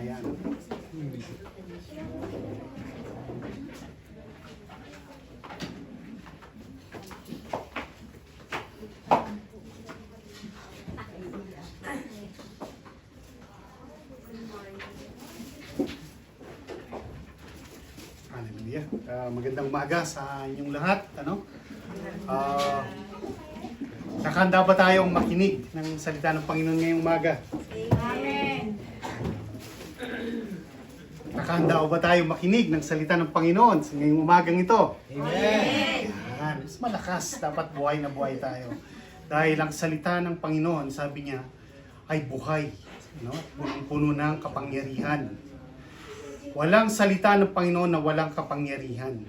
Ayan. Hallelujah. Magandang umaga sa inyong lahat. Nakahanda ba tayong makinig ng salita ng Panginoon ngayong umaga? Amen. Nakahanda ba tayong makinig ng salita ng Panginoon sa ngayong umagang ito? Amen. Yan. Mas malakas. Dapat buhay na buhay tayo. Dahil ang salita ng Panginoon, sabi niya, ay buhay. Punong-puno ng kapangyarihan. Walang salita ng Panginoon na walang kapangyarihan.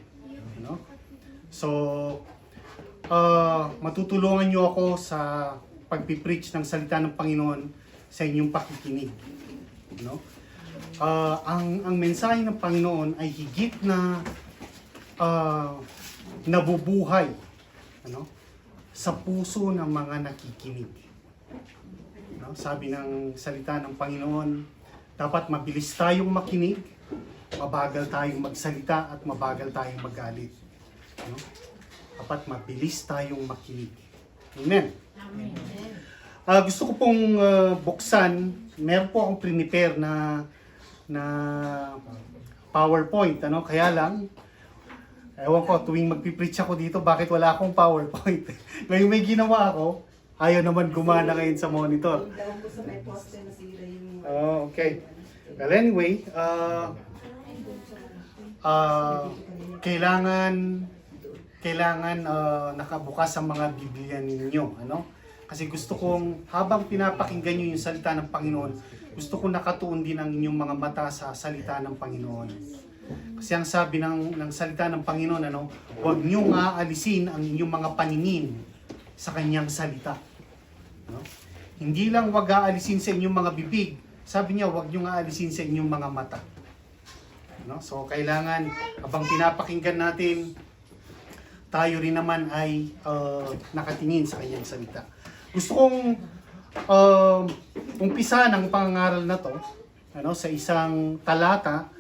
So, matutulungan niyo ako sa pagpipreach ng salita ng Panginoon sa inyong pakikinig. Ang mensahe ng Panginoon ay higit na nabubuhay sa puso ng mga nakikinig. Sabi ng salita ng Panginoon, dapat mabilis tayong makinig, mabagal tayong magsalita at mabagal tayong magalit. Dapat mabilis tayong makinig. Amen. Amen. Gusto ko pong buksan, meron po akong prepare na PowerPoint, kaya lang, ewan ko, tuwing magpipreach ako dito, bakit wala akong PowerPoint? Ngayon may ginawa ako, ayaw naman gumana ngayon sa monitor. Okay. Well, anyway, kailangan nakabukas ang mga Biblia ninyo, Kasi gusto kong, habang pinapakinggan nyo yung salita ng Panginoon, gusto kong nakatuon din ang inyong mga mata sa salita ng Panginoon. Kasi ang sabi ng salita ng Panginoon, huwag nyo nga alisin ang inyong mga paningin sa kanyang salita. Hindi lang huwag aalisin sa inyong mga bibig, sabi niya huwag nyo nga alisin sa inyong mga mata. So kailangan, habang pinapakinggan natin, tayo rin naman ay nakatingin sa kanyang salita. Gusto kong umpisa ng pangangaral na to sa isang talata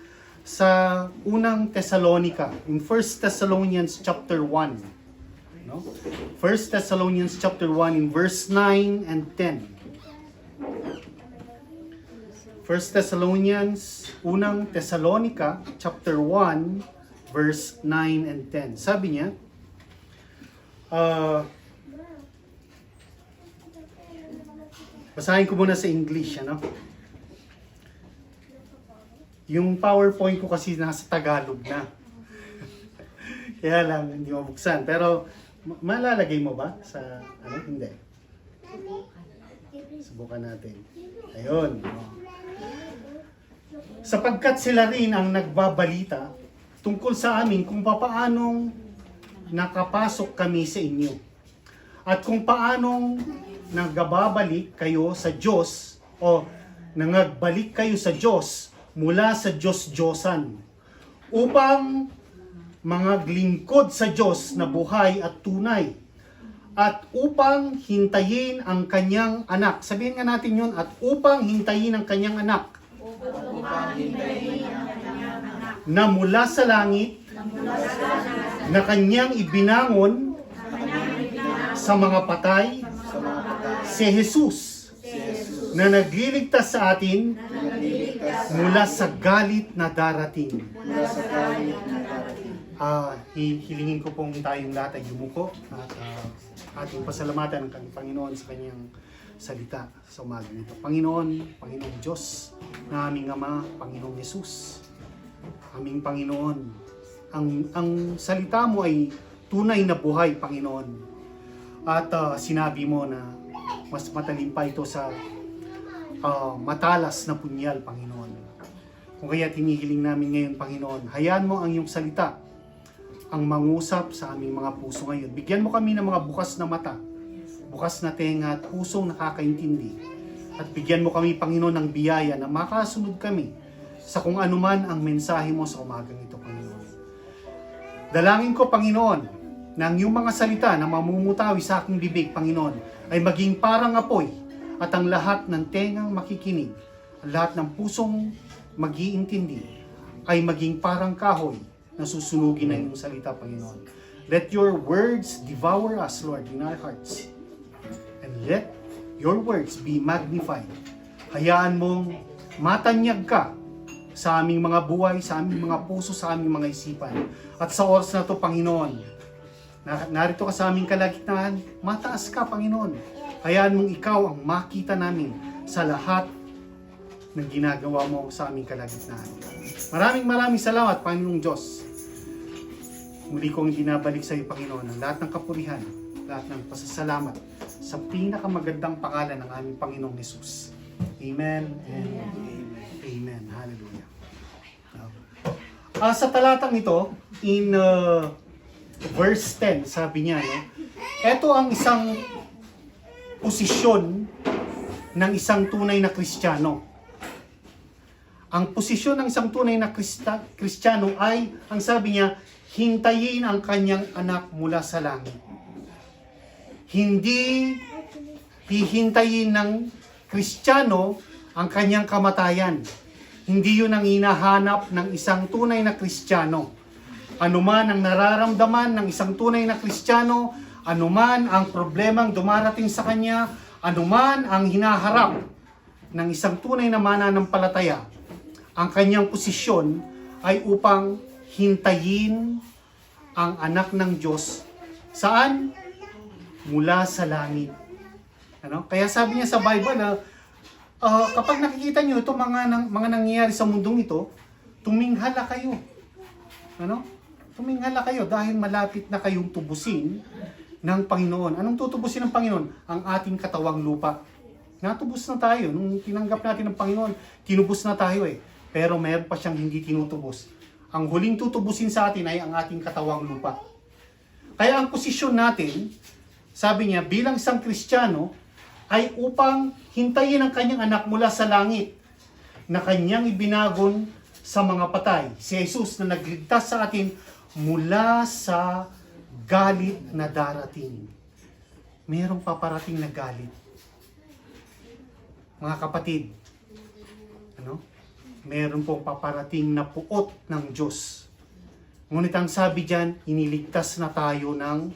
sa unang Thessalonica, in 1 Thessalonians chapter 1. 1 Thessalonians chapter 1 in verse 9 and 10. 1 Thessalonians, unang Thessalonica chapter 1 verse 9 and 10. Sabi niya, basahin ko muna sa English, Yung PowerPoint ko kasi nasa Tagalog na. Kaya lang, hindi mabuksan. Pero, malalagay mo ba sa, hindi. Subukan natin. Ayun. Sapagkat sila rin ang nagbabalita tungkol sa amin kung paanong nakapasok kami sa inyo. At kung paanong nagbabalik kayo sa Diyos o nangagbalik kayo sa Diyos mula sa Diyos-Diyosan upang mga lingkod sa Diyos na buhay at tunay at upang hintayin ang kanyang anak. Sabihin nga natin yun, at upang hintayin ang kanyang anak na mula sa langit na kanyang ibinangon sa mga patay si Jesus na nagliligtas sa atin mula sa galit na darating. Hilingin ko pong tayong lahat ay yumuko at ating pasalamatan ng Panginoon sa kanyang salita sa umaga nito. Panginoon Diyos na aming Ama, Panginoong Jesus, aming Panginoon, ang salita mo ay tunay na buhay, Panginoon. At sinabi mo na mas matalim pa ito sa matalas na punyal, Panginoon. Kung kaya tinihiling namin ngayon, Panginoon, hayaan mo ang iyong salita ang mangusap sa aming mga puso ngayon. Bigyan mo kami ng mga bukas na mata, bukas na tenga at pusong nakakaintindi. At bigyan mo kami, Panginoon, ng biyaya na makasunod kami sa kung anuman ang mensahe mo sa umagang ito, Panginoon. Dalangin ko, Panginoon, na ang iyong mga salita na mamumutawi sa aking bibig, Panginoon, ay maging parang apoy at ang lahat ng tengang makikinig, ang lahat ng pusong mag-iintindi ay maging parang kahoy na susunugin ng iyong salita, Panginoon. Let your words devour us, Lord, in our hearts. And let your words be magnified. Hayaan mong matanyag ka sa aming mga buhay, sa aming mga puso, sa aming mga isipan. At sa oras na ito, Panginoon, narito ka sa aming kalagitnaan, mataas ka, Panginoon. Hayaan mong ikaw ang makita namin sa lahat ng ginagawa mo sa aming kalagitnaan. Maraming salamat, Panginoong Diyos. Muli kong binabalik sa iyo, Panginoon, ang lahat ng kapurihan, lahat ng pasasalamat sa pinakamagandang pangalan ng aming Panginoong Jesus. Amen and amen. Hallelujah. Sa talatang ito, in verse 10, sabi niya, ito ang isang posisyon ng isang tunay na Kristiyano. Ang posisyon ng isang tunay na Kristiyano ay, ang sabi niya, hintayin ang kanyang anak mula sa langit. Hindi hihintayin ng Kristiyano ang kanyang kamatayan. Hindi yun ang hinahanap ng isang tunay na Kristiyano. Anuman ang nararamdaman ng isang tunay na Kristiyano, anuman ang problemang dumarating sa kanya, anuman ang hinaharap ng isang tunay na mananampalataya, ang kanyang posisyon ay upang hintayin ang anak ng Diyos. Saan? Mula sa langit. Kaya sabi niya sa Bible na kapag nakikita niyo ito mga nangyayari sa mundong ito, tuminghala kayo. Tuminghala kayo dahil malapit na kayong tubusin ng Panginoon. Anong tutubusin ng Panginoon? Ang ating katawang lupa. Natubos na tayo. Nung tinanggap natin ng Panginoon, tinubos na tayo eh. Pero meron pa siyang hindi tinutubos. Ang huling tutubusin sa atin ay ang ating katawang lupa. Kaya ang posisyon natin, sabi niya, bilang isang Kristiyano, ay upang hintayin ang kanyang anak mula sa langit na kanyang ibinagon sa mga patay. Si Jesus na nagligtas sa atin mula sa galit na darating. Merong paparating na galit. Mga kapatid, meron pong paparating na puot ng Diyos. Ngunit ang sabi diyan, iniligtas na tayo ng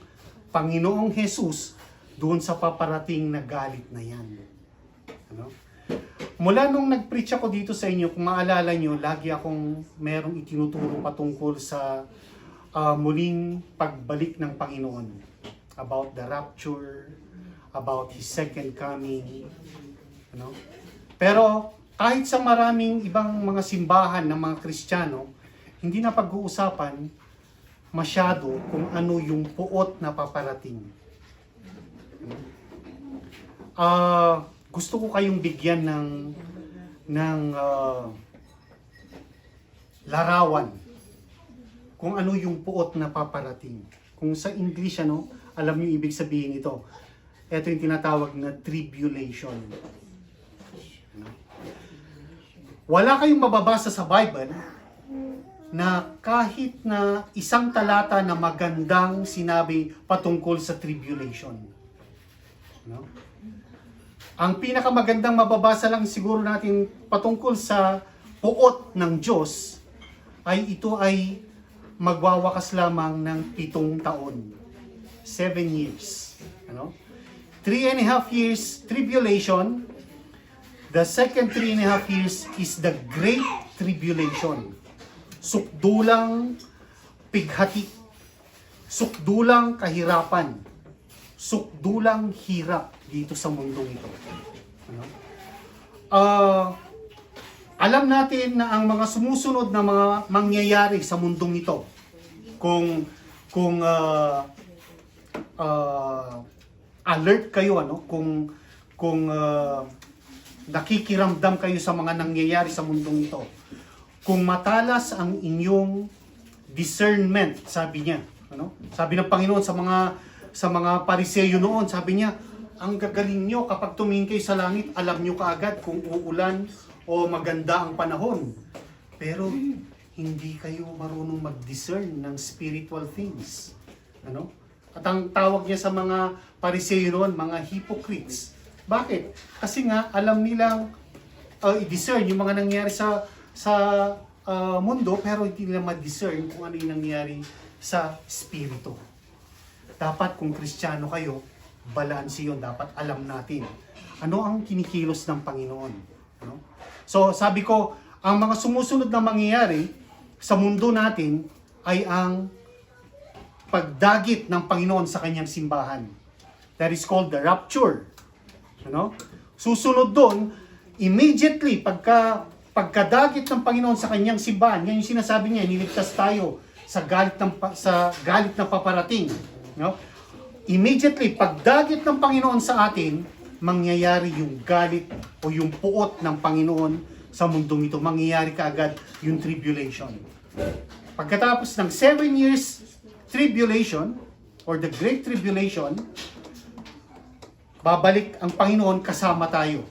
Panginoong Jesus doon sa paparating na galit na yan. Mula nung nag-preach ako dito sa inyo, kung maalala nyo, lagi akong merong itinuturo patungkol sa muling pagbalik ng Panginoon. About the rapture, about His second coming. Pero kahit sa maraming ibang mga simbahan ng mga Kristiyano, hindi na pag-uusapan masyado kung ano yung puot na paparating. Gusto ko kayong bigyan ng larawan kung ano yung puot na paparating. Kung sa English, alam niyo ibig sabihin ito. Ito yung tinatawag na tribulation. Wala kayong mababasa sa Bible na kahit na isang talata na magandang sinabi patungkol sa tribulation. Ang pinakamagandang mababasa lang siguro natin patungkol sa puot ng Diyos ay ito ay magwawakas lamang ng 7 taon. 7 years. 3.5 years tribulation. The second 3.5 years is the Great Tribulation. Sukdulang pighati. Sukdulang kahirapan. Sukdulang hirap dito sa mundong ito. Alam natin na ang mga sumusunod na mga mangyayari sa mundong ito, kung alert kayo, kung nakikiramdam kayo sa mga nangyayari sa mundong ito, kung matalas ang inyong discernment, sabi niya, sabi ng Panginoon sa mga Pariseyo noon, sabi niya, ang gagaling nyo kapag tumingin kayo sa langit, alam nyo kaagad kung uulan o maganda ang panahon. Pero hindi kayo marunong mag-discern ng spiritual things. At ang tawag niya sa mga Pariseyo noon, mga hypocrites. Bakit? Kasi nga, alam nilang i-discern yung mga nangyari sa sa mundo pero hindi nila ma-discern kung ano yung nangyayari sa spirito. Dapat kung Kristiyano kayo, balanse yun. Dapat alam natin ano ang kinikilos ng Panginoon. Ano? So sabi ko, ang mga sumusunod na mangyayari sa mundo natin ay ang pagdagit ng Panginoon sa kanyang simbahan. That is called the rapture. Ano? Susunod doon, immediately pagkadagit ng Panginoon sa kanyang simbahan, yan yung sinasabi niya, niligtas tayo sa galit na paparating. No? Immediately, pagdagit ng Panginoon sa atin, mangyayari yung galit o yung puot ng Panginoon sa mundong ito. Mangyayari kaagad yung tribulation. Pagkatapos ng 7 years tribulation or the Great Tribulation, babalik ang Panginoon kasama tayo.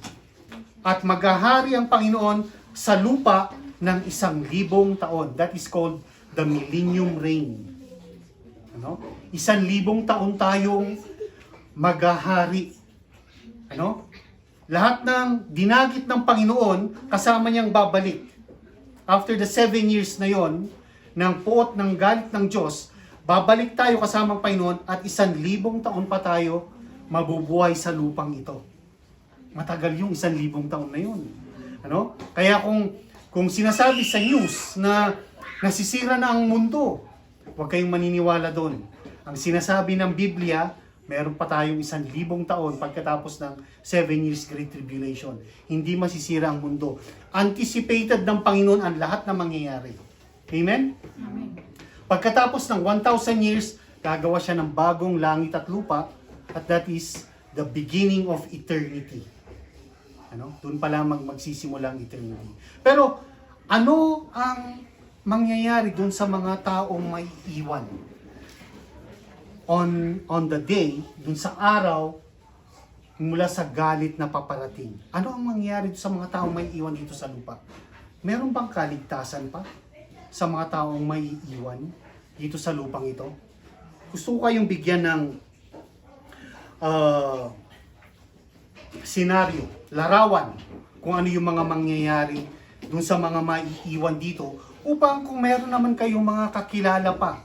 At maghahari ang Panginoon sa lupa ng 1,000 taon. That is called the Millennium Reign. Ano? 1,000 taon tayong maghahari. Ano? Lahat ng dinagit ng Panginoon, kasama niyang babalik. After the 7 years na yon, ng puot ng galit ng Diyos, babalik tayo kasama ang Panginoon at 1,000 taon pa tayo mabubuhay sa lupang ito. Matagal yung 1,000 taon na yun. Ano? Kaya kung sinasabi sa news na nasisira na ang mundo, huwag kayong maniniwala doon. Ang sinasabi ng Biblia, meron pa tayong 1,000 taon pagkatapos ng 7 years Great Tribulation. Hindi masisira ang mundo. Anticipated ng Panginoon ang lahat na mangyayari. Amen? Amen. Pagkatapos ng 1,000 years, gagawa siya ng bagong langit at lupa, at that is the beginning of eternity. Ano? Doon pa lamang magsisimula ang eternity. Pero ano ang mangyayari doon sa mga taong may iwan? On the day, doon sa araw, mula sa galit na paparating. Ano ang mangyayari doon sa mga taong may iwan dito sa lupa? Meron bang kaligtasan pa sa mga taong may iwan dito sa lupang ito? Gusto ko kayong bigyan ng senaryo, larawan, kung ano yung mga mangyayari dun sa mga maiiwan dito, upang kung meron naman kayong mga kakilala pa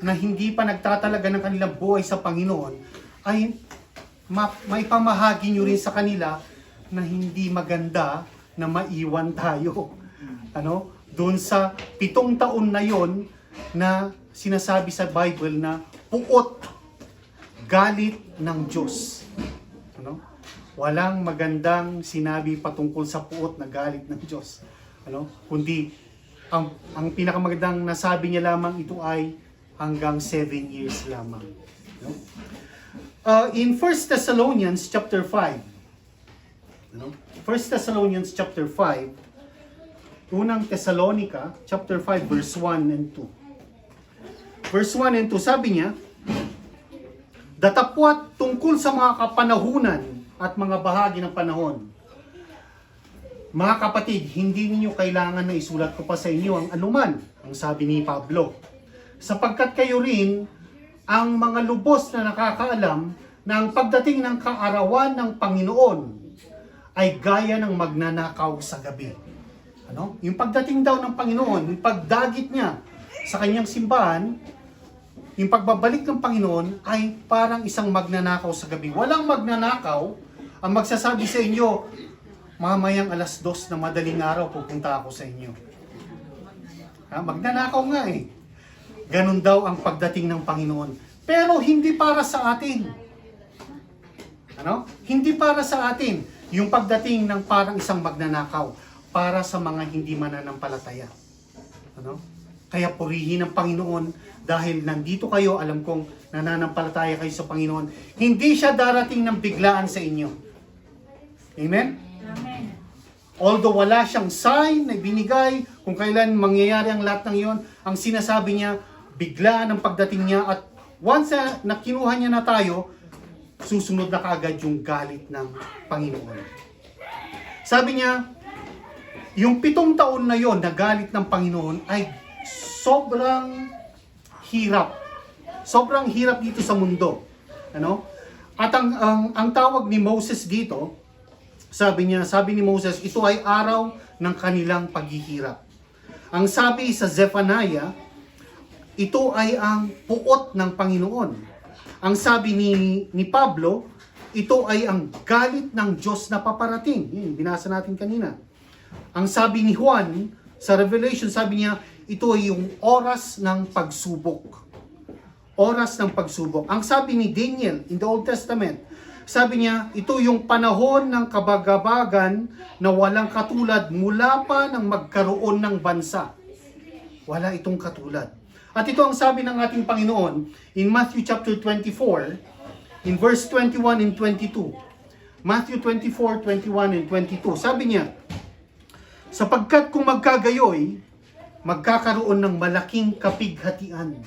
na hindi pa nagtatalaga ng kanilang buhay sa Panginoon, ay may pamahagi nyo rin sa kanila na hindi maganda na maiwan tayo. Ano? Doon sa 7 taon na yon na sinasabi sa Bible na puot, galit ng Diyos. Ano? Walang magandang sinabi patungkol sa puot na galit ng Diyos. Ano? Kundi ang pinakamagandang nasabi niya lamang ito ay hanggang 7 years lamang. No? In 1 Thessalonians chapter 5, no? 1 Thessalonians chapter 5, unang Thessalonica chapter 5 verse 1 and 2. Verse 1 and 2, sabi niya, datapwat tungkol sa mga kapanahunan at mga bahagi ng panahon. Mga kapatid, hindi ninyo kailangan na isulat ko pa sa inyo ang anuman, ang sabi ni Pablo. Sapagkat kayo rin ang mga lubos na nakakaalam na ang pagdating ng kaarawan ng Panginoon ay gaya ng magnanakaw sa gabi. Ano? Yung pagdating daw ng Panginoon, yung pagdagit niya sa kanyang simbahan, yung pagbabalik ng Panginoon ay parang isang magnanakaw sa gabi. Walang magnanakaw ang magsasabi sa inyo, mamayang 2:00 na madaling araw pupunta ako sa inyo. Magnanakaw nga eh. Ganun daw ang pagdating ng Panginoon. Pero hindi para sa atin. Ano? Hindi para sa atin yung pagdating ng parang isang magnanakaw, para sa mga hindi mananampalataya. Ano? Kaya purihin ang Panginoon dahil nandito kayo, alam kong nananampalataya kayo sa Panginoon. Hindi siya darating ng biglaan sa inyo. Amen? Amen. Although wala siyang sign na binigay kung kailan mangyayari ang lahat ng iyon, ang sinasabi niya, biglaan ang pagdating niya, at once na kinuha niya na tayo, susunod na kaagad yung galit ng Panginoon. Sabi niya, yung 7 taon na yon na galit ng Panginoon ay sobrang hirap. Sobrang hirap dito sa mundo. Ano? At ang tawag ni Moses dito, sabi ni Moses, ito ay araw ng kanilang paghihirap. Ang sabi sa Zephaniah, ito ay ang puot ng Panginoon. Ang sabi ni Pablo, ito ay ang galit ng Diyos na paparating. Yun, binasa natin kanina. Ang sabi ni Juan, sa Revelation, sabi niya, ito ay yung oras ng pagsubok. Oras ng pagsubok. Ang sabi ni Daniel in the Old Testament, sabi niya, ito yung panahon ng kabagabagan na walang katulad mula pa ng magkaroon ng bansa. Wala itong katulad. At ito ang sabi ng ating Panginoon in Matthew chapter 24, in verse 21 and 22. Matthew 24, 21 and 22. Sabi niya, sapagkat kung magkagayoy, magkakaroon ng malaking kapighatian.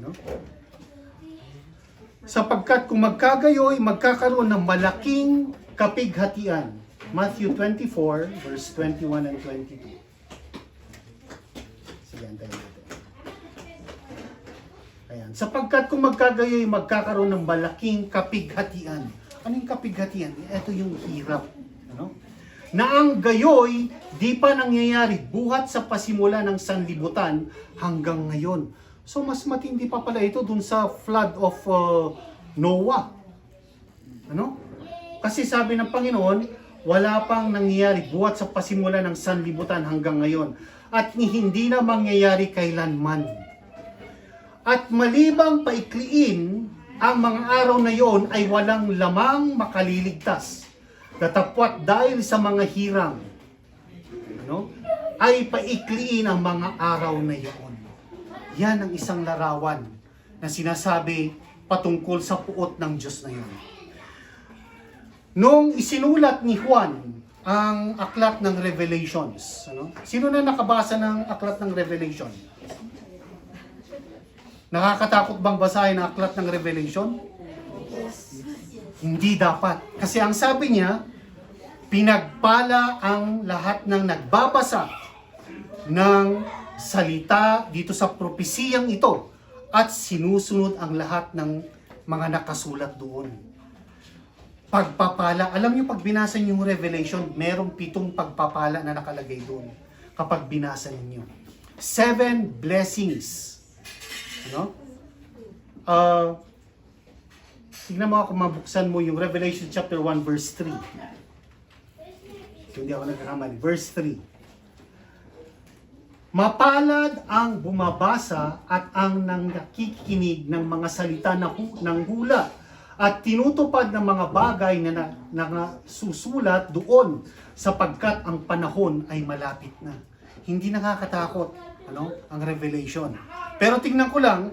No? Sapagkat kung magkagayoy, magkakaroon ng malaking kapighatian. Matthew 24, verse 21 and 22. Sige, antayin natin. Ayan. Sapagkat kung magkagayoy, magkakaroon ng malaking kapighatian. Ano yung kapighatian? Ito yung hirap. Ano? Na ang gayoy, di pa nangyayari buhat sa pasimula ng sanlibutan hanggang ngayon. So mas matindi pa pala ito dun sa flood of Noah. Ano? Kasi sabi ng Panginoon, wala pang nangyayari buhat sa pasimula ng sanlibutan hanggang ngayon. At hindi na mangyayari kailanman. At malibang paikliin, ang mga araw na yon ay walang lamang makaliligtas. Datapwat dahil sa mga hirang, ano, ay paikliin ang mga araw na yon. Yan ang isang larawan na sinasabi patungkol sa puot ng Diyos na yon. Nung isinulat ni Juan ang aklat ng Revelations, ano? Sino na nakabasa ng aklat ng Revelation? Nakakatakot bang basahin ang aklat ng Revelation? Hindi dapat. Kasi ang sabi niya, pinagpala ang lahat ng nagbabasa ng salita dito sa propesiyang ito at sinusunod ang lahat ng mga nakasulat doon. Pagpapala. Alam niyo pag binasa niyo yung Revelation, merong 7 pagpapala na nakalagay doon kapag binasa niyo. 7 blessings. Ano? Tingnan mo ako, mabuksan mo yung Revelation chapter 1 verse 3. Hindi ako nagkakamali. Verse 3. Mapalad ang bumabasa at ang nakikinig ng mga salita ng hula at tinutupad ng mga bagay na susulat doon sapagkat ang panahon ay malapit na. Hindi nakakatakot, ano, ang Revelation. Pero tingnan ko lang,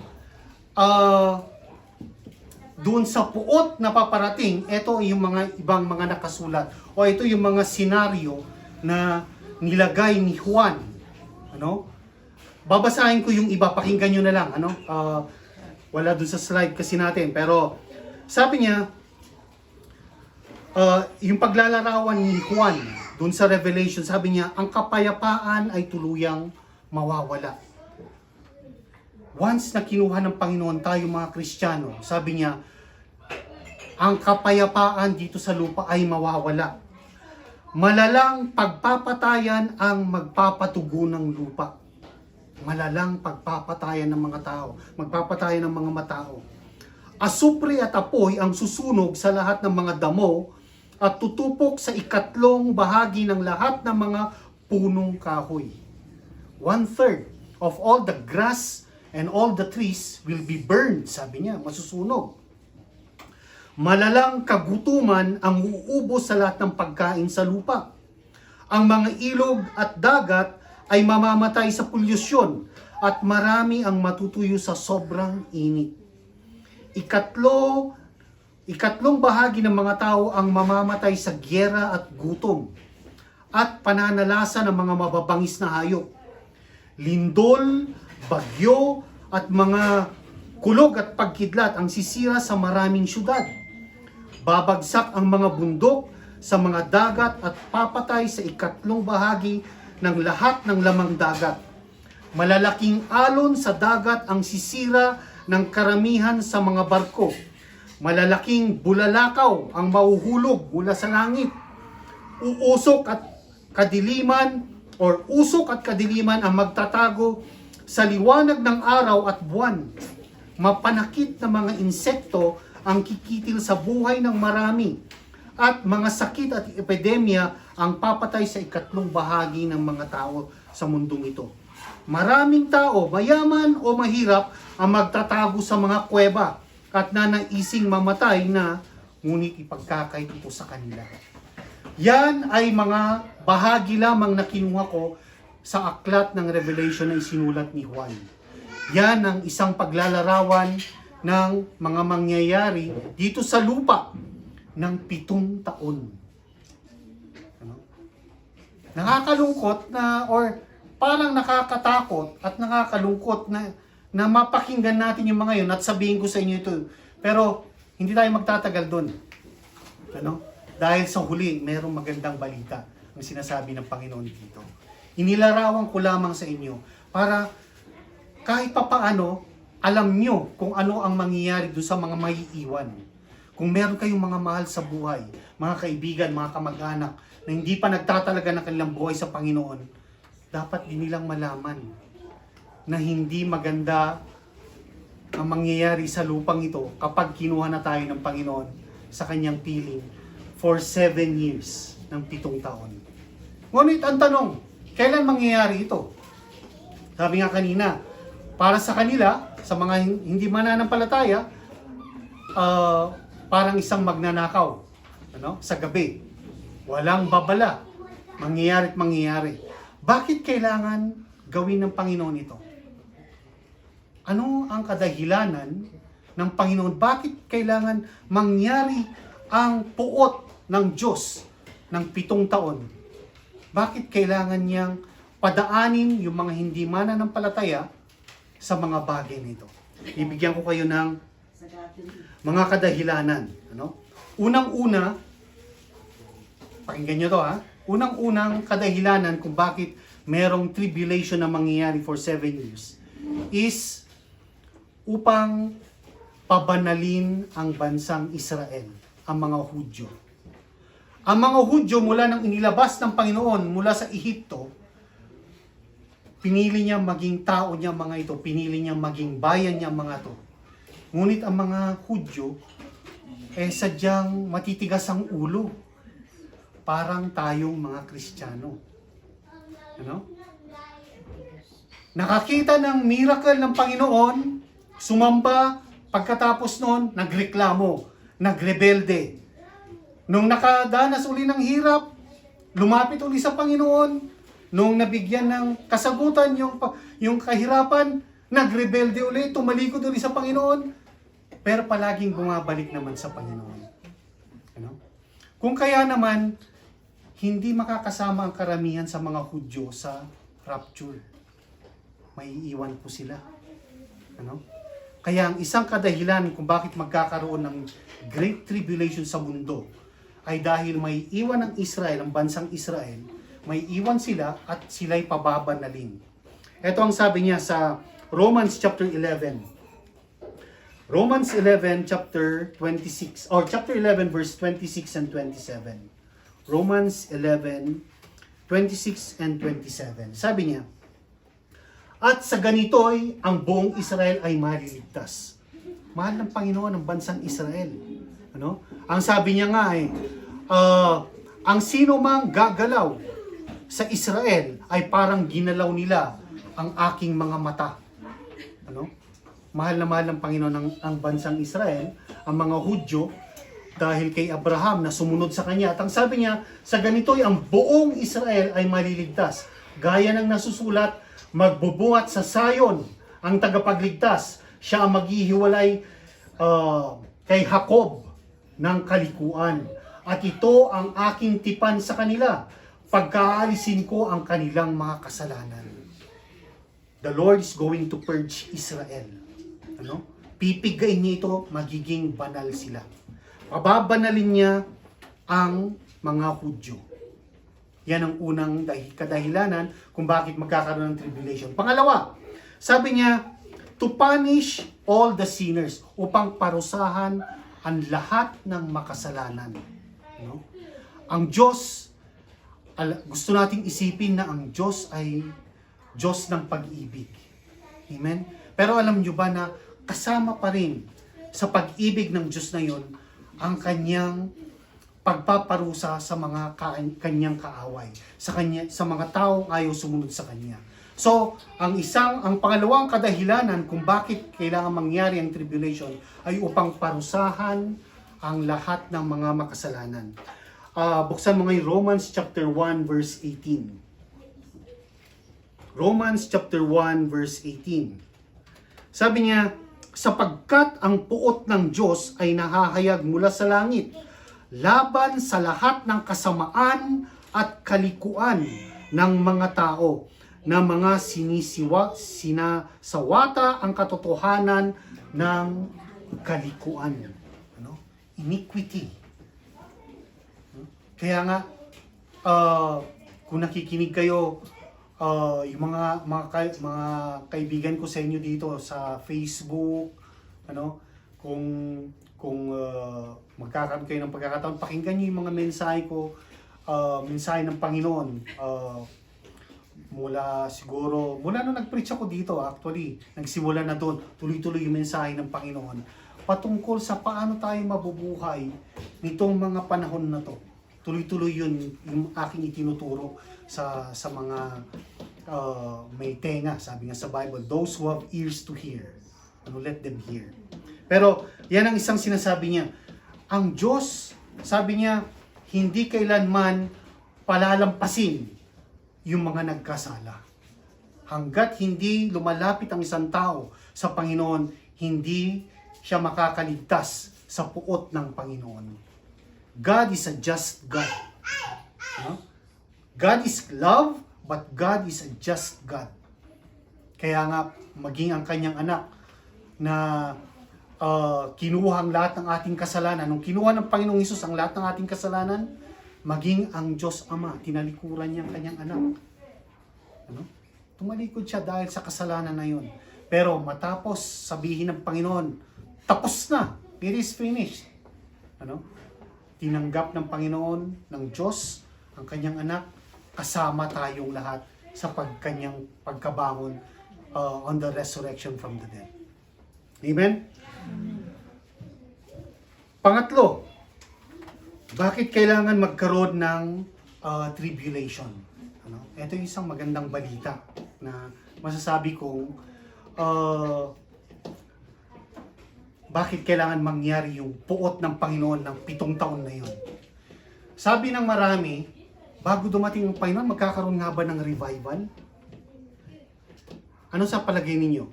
doon sa puot na paparating, ito yung mga ibang mga nakasulat. O ito yung mga senaryo na nilagay ni Juan. Ano? Babasahin ko yung iba, pakinggan nyo na lang. Ano? Wala doon sa slide kasi natin. Pero sabi niya, yung paglalarawan ni Juan doon sa Revelation, sabi niya, ang kapayapaan ay tuluyang mawawala. Once na kinuha ng Panginoon tayo mga Kristiyano, sabi niya, ang kapayapaan dito sa lupa ay mawawala. Malalang pagpapatayan ang magpapatugo ng lupa. Malalang pagpapatayan ng mga tao, magpapatayan ng mga matao. Asupre at apoy ang susunog sa lahat ng mga damo at tutupok sa ikatlong bahagi ng lahat ng mga punong kahoy. 1/3 of all the grass and all the trees will be burned, sabi niya, masusunog. Malalang kagutuman ang uubos sa lahat ng pagkain sa lupa. Ang mga ilog at dagat ay mamamatay sa polusyon at marami ang matutuyo sa sobrang init. Ikatlong bahagi ng mga tao ang mamamatay sa gyera at gutom at pananalasa ng mga mababangis na hayop. Lindol, bagyo at mga kulog at pagkidlat ang sisira sa maraming syudad. Babagsak ang mga bundok sa mga dagat at papatay sa ikatlong bahagi ng lahat ng lamang dagat. Malalaking alon sa dagat ang sisira ng karamihan sa mga barko. Malalaking bulalakaw ang mahuhulog mula sa langit. Uusok at kadiliman or usok at kadiliman ang magtatago sa liwanag ng araw at buwan. Mapanakit na mga insekto ang kikitil sa buhay ng marami. At mga sakit at epidemya ang papatay sa ikatlong bahagi ng mga tao sa mundong ito. Maraming tao, mayaman o mahirap, ang magtatago sa mga kuweba at nanaising mamatay na, ngunit ipagkakait ito sa kanila. Yan ay mga bahagi lamang na kinuha ko sa aklat ng Revelation na isinulat ni Juan. Yan ang isang paglalarawan ng mga mangyayari dito sa lupa ng 7 taon. Ano? Nakakalungkot na or parang nakakatakot at nakakalungkot na mapakinggan natin yung mga yun at sabihin ko sa inyo ito. Pero hindi tayo magtatagal doon. Ano? Dahil sa huli, mayroong magandang balita ang sinasabi ng Panginoon dito. Inilarawan ko lamang sa inyo para kahit papaano, alam nyo kung ano ang mangyayari doon sa mga maiiwan. Kung meron kayong mga mahal sa buhay, mga kaibigan, mga kamag-anak, na hindi pa nagtatalaga ng kanilang buhay sa Panginoon, dapat din nilang malaman na hindi maganda ang mangyayari sa lupang ito kapag kinuha na tayo ng Panginoon sa kanyang piling for 7 years ng 7 taon. Ngunit ang tanong, kailan mangyayari ito? Sabi nga kanina, para sa kanila, sa mga hindi mananampalataya, parang isang magnanakaw, ano? Sa gabi. Walang babala. Mangyayari at mangyayari. Bakit kailangan gawin ng Panginoon ito? Ano ang kadahilanan ng Panginoon? Bakit kailangan mangyari ang puot ng Diyos ng 7 taon? Bakit kailangan niyang padaanin yung mga hindi mananampalataya sa mga bagay nito? Ibigyan ko kayo ng mga kadahilanan. Ano? Unang-una, pakinggan nyo to ha. Unang-unang kadahilanan kung bakit merong tribulation na mangyayari for 7 years is upang pabanalin ang bansang Israel, ang mga Hudyo. Ang mga Hudyo mula nang inilabas ng Panginoon mula sa Ehipto, pinili niya maging tao niya mga ito, pinili niya maging bayan niya mga ito. Ngunit ang mga Hudyo, sadyang matitigas ang ulo. Parang tayong mga Kristiyano. Ano? Nakakita ng miracle ng Panginoon, sumamba, pagkatapos noon, nagreklamo, nagrebelde. Nung nakadanas uli ng hirap, lumapit uli sa Panginoon. Nung nabigyan ng kasagutan yung kahirapan, nagrebelde uli, tumalikod uli sa Panginoon. Pero palaging bumabalik naman sa Panginoon. Ano? Kung kaya naman, hindi makakasama ang karamihan sa mga Hudyo sa rapture. Maiiwan po sila. Ano? Kaya ang isang kadahilan kung bakit magkakaroon ng Great Tribulation sa mundo ay dahil may iwan ng Israel, ang bansang Israel, may iwan sila at sila'y pababanalin. Ito ang sabi niya sa Romans chapter 11. Romans 11 chapter 26 or chapter 11 verse 26 and 27. Romans 11 26 and 27. Sabi niya, at sa ganito'y ang buong Israel ay maliligtas. Mahal ng Panginoon ang bansang Israel. Ano? Ang sabi niya nga ang sino mang gagalaw sa Israel ay parang ginalaw nila ang aking mga mata. Ano? Mahal ng Panginoon ang bansang Israel, ang mga Hudyo, dahil kay Abraham na sumunod sa kanya. At ang sabi niya, sa ganito'y ang buong Israel ay maliligtas. Gaya ng nasusulat, magbubuhat sa Sayon ang tagapagligtas. Siya ang maghihiwalay kay Jacob ng kalikuan. At ito ang aking tipan sa kanila, pagkaalisin ko ang kanilang mga kasalanan. The Lord is going to purge Israel. Ano? Pipigain niya ito, magiging banal sila. Pababanalin niya ang mga Hudyo. Yan ang unang kadahilanan kung bakit magkakaroon ng tribulation. Pangalawa, sabi niya, to punish all the sinners, upang parusahan ang lahat ng makasalanan. No? Ang Diyos gusto nating isipin na ang Diyos ay Diyos ng pag-ibig. Amen? Pero alam nyo ba na kasama pa rin sa pag-ibig ng Diyos na yon ang kanyang pagpaparusa sa mga kanyang kaaway, sa mga taong ayaw sumunod sa kanya. So, ang pangalawang kadahilanan kung bakit kailangan mangyari ang tribulation ay upang parusahan ang lahat ng mga makasalanan. Buksan mo ngayon Romans chapter 1 verse 18. Romans chapter 1 verse 18. Sabi niya, sapagkat ang puot ng Diyos ay nahahayag mula sa langit, laban sa lahat ng kasamaan at kalikuan ng mga tao, na mga sinasawata ang katotohanan ng kalikuan. Ano? Iniquity. Kaya nga, kung nakikinig kayo, yung mga kaibigan ko sa inyo dito sa Facebook, ano, kung magkakaroon kayo ng pagkakataon, pakinggan niyo yung mga mensahe ko, mensahe ng Panginoon. Mula nung nag-preach ako dito, actually, nagsimula na doon, tuloy-tuloy yung mensahe ng Panginoon patungkol sa paano tayo mabubuhay nitong mga panahon na to. Tuloy-tuloy yun yung aking itinuturo sa mga may tenga, sabi nga sa Bible, those who have ears to hear, let them hear. Pero yan ang isang sinasabi niya. Ang Diyos, sabi niya, hindi kailanman palalampasin yung mga nagkasala. Hanggat hindi lumalapit ang isang tao sa Panginoon, hindi siya makakaligtas sa puot ng Panginoon. God is a just God. God is love, but God is a just God. Kaya nga, maging ang kanyang anak na kinuha ang lahat ng ating kasalanan. Nung kinuha ng Panginoong Hesus ang lahat ng ating kasalanan, maging ang Diyos Ama, tinalikuran niya ang kanyang anak. Tumalikod siya dahil sa kasalanan na yun. Pero matapos sabihin ng Panginoon, tapos na, it is finished. Tinanggap ng Panginoon, ng Diyos, ang kanyang anak, kasama tayong lahat sa kanyang pagkabangon on the resurrection from the dead. Amen? Pangatlo, bakit kailangan magkaroon ng tribulation? Ito yung isang magandang balita na masasabi kong bakit kailangan mangyari yung puot ng Panginoon ng 7 taon na yun. Sabi ng marami, bago dumating ang Panginoon, magkakaroon nga ba ng revival? Ano sa palagay ninyo?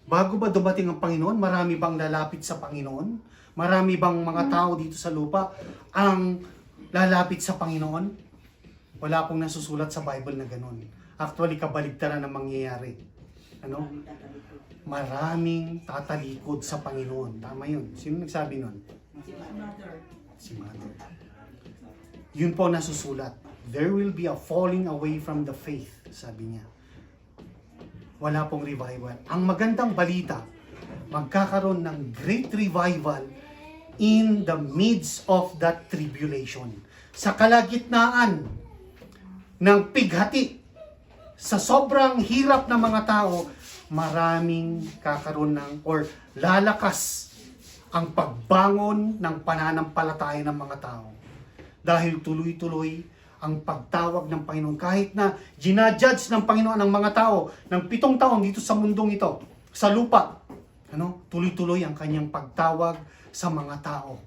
Bago ba dumating ang Panginoon, marami bang lalapit sa Panginoon? Marami bang mga tao dito sa lupa ang lalapit sa Panginoon? Wala pong nasusulat sa Bible na ganun. Actually, kabaligtaran ang mangyayari. Maraming tatalikod sa Panginoon. Tama yun. Sino nagsabi nun? Si Mother. Yun po nasusulat. There will be a falling away from the faith, sabi niya. Wala pong revival. Ang magandang balita, magkakaroon ng great revival in the midst of that tribulation. Sa kalagitnaan ng pighati, sa sobrang hirap ng mga tao, maraming kakaroon ng or lalakas ang pagbangon ng pananampalataya ng mga tao. Dahil tuloy-tuloy ang pagtawag ng Panginoon. Kahit na ginajudge ng Panginoon ang mga tao ng 7 taon dito sa mundong ito, sa lupa, tuloy-tuloy ang kanyang pagtawag sa mga tao.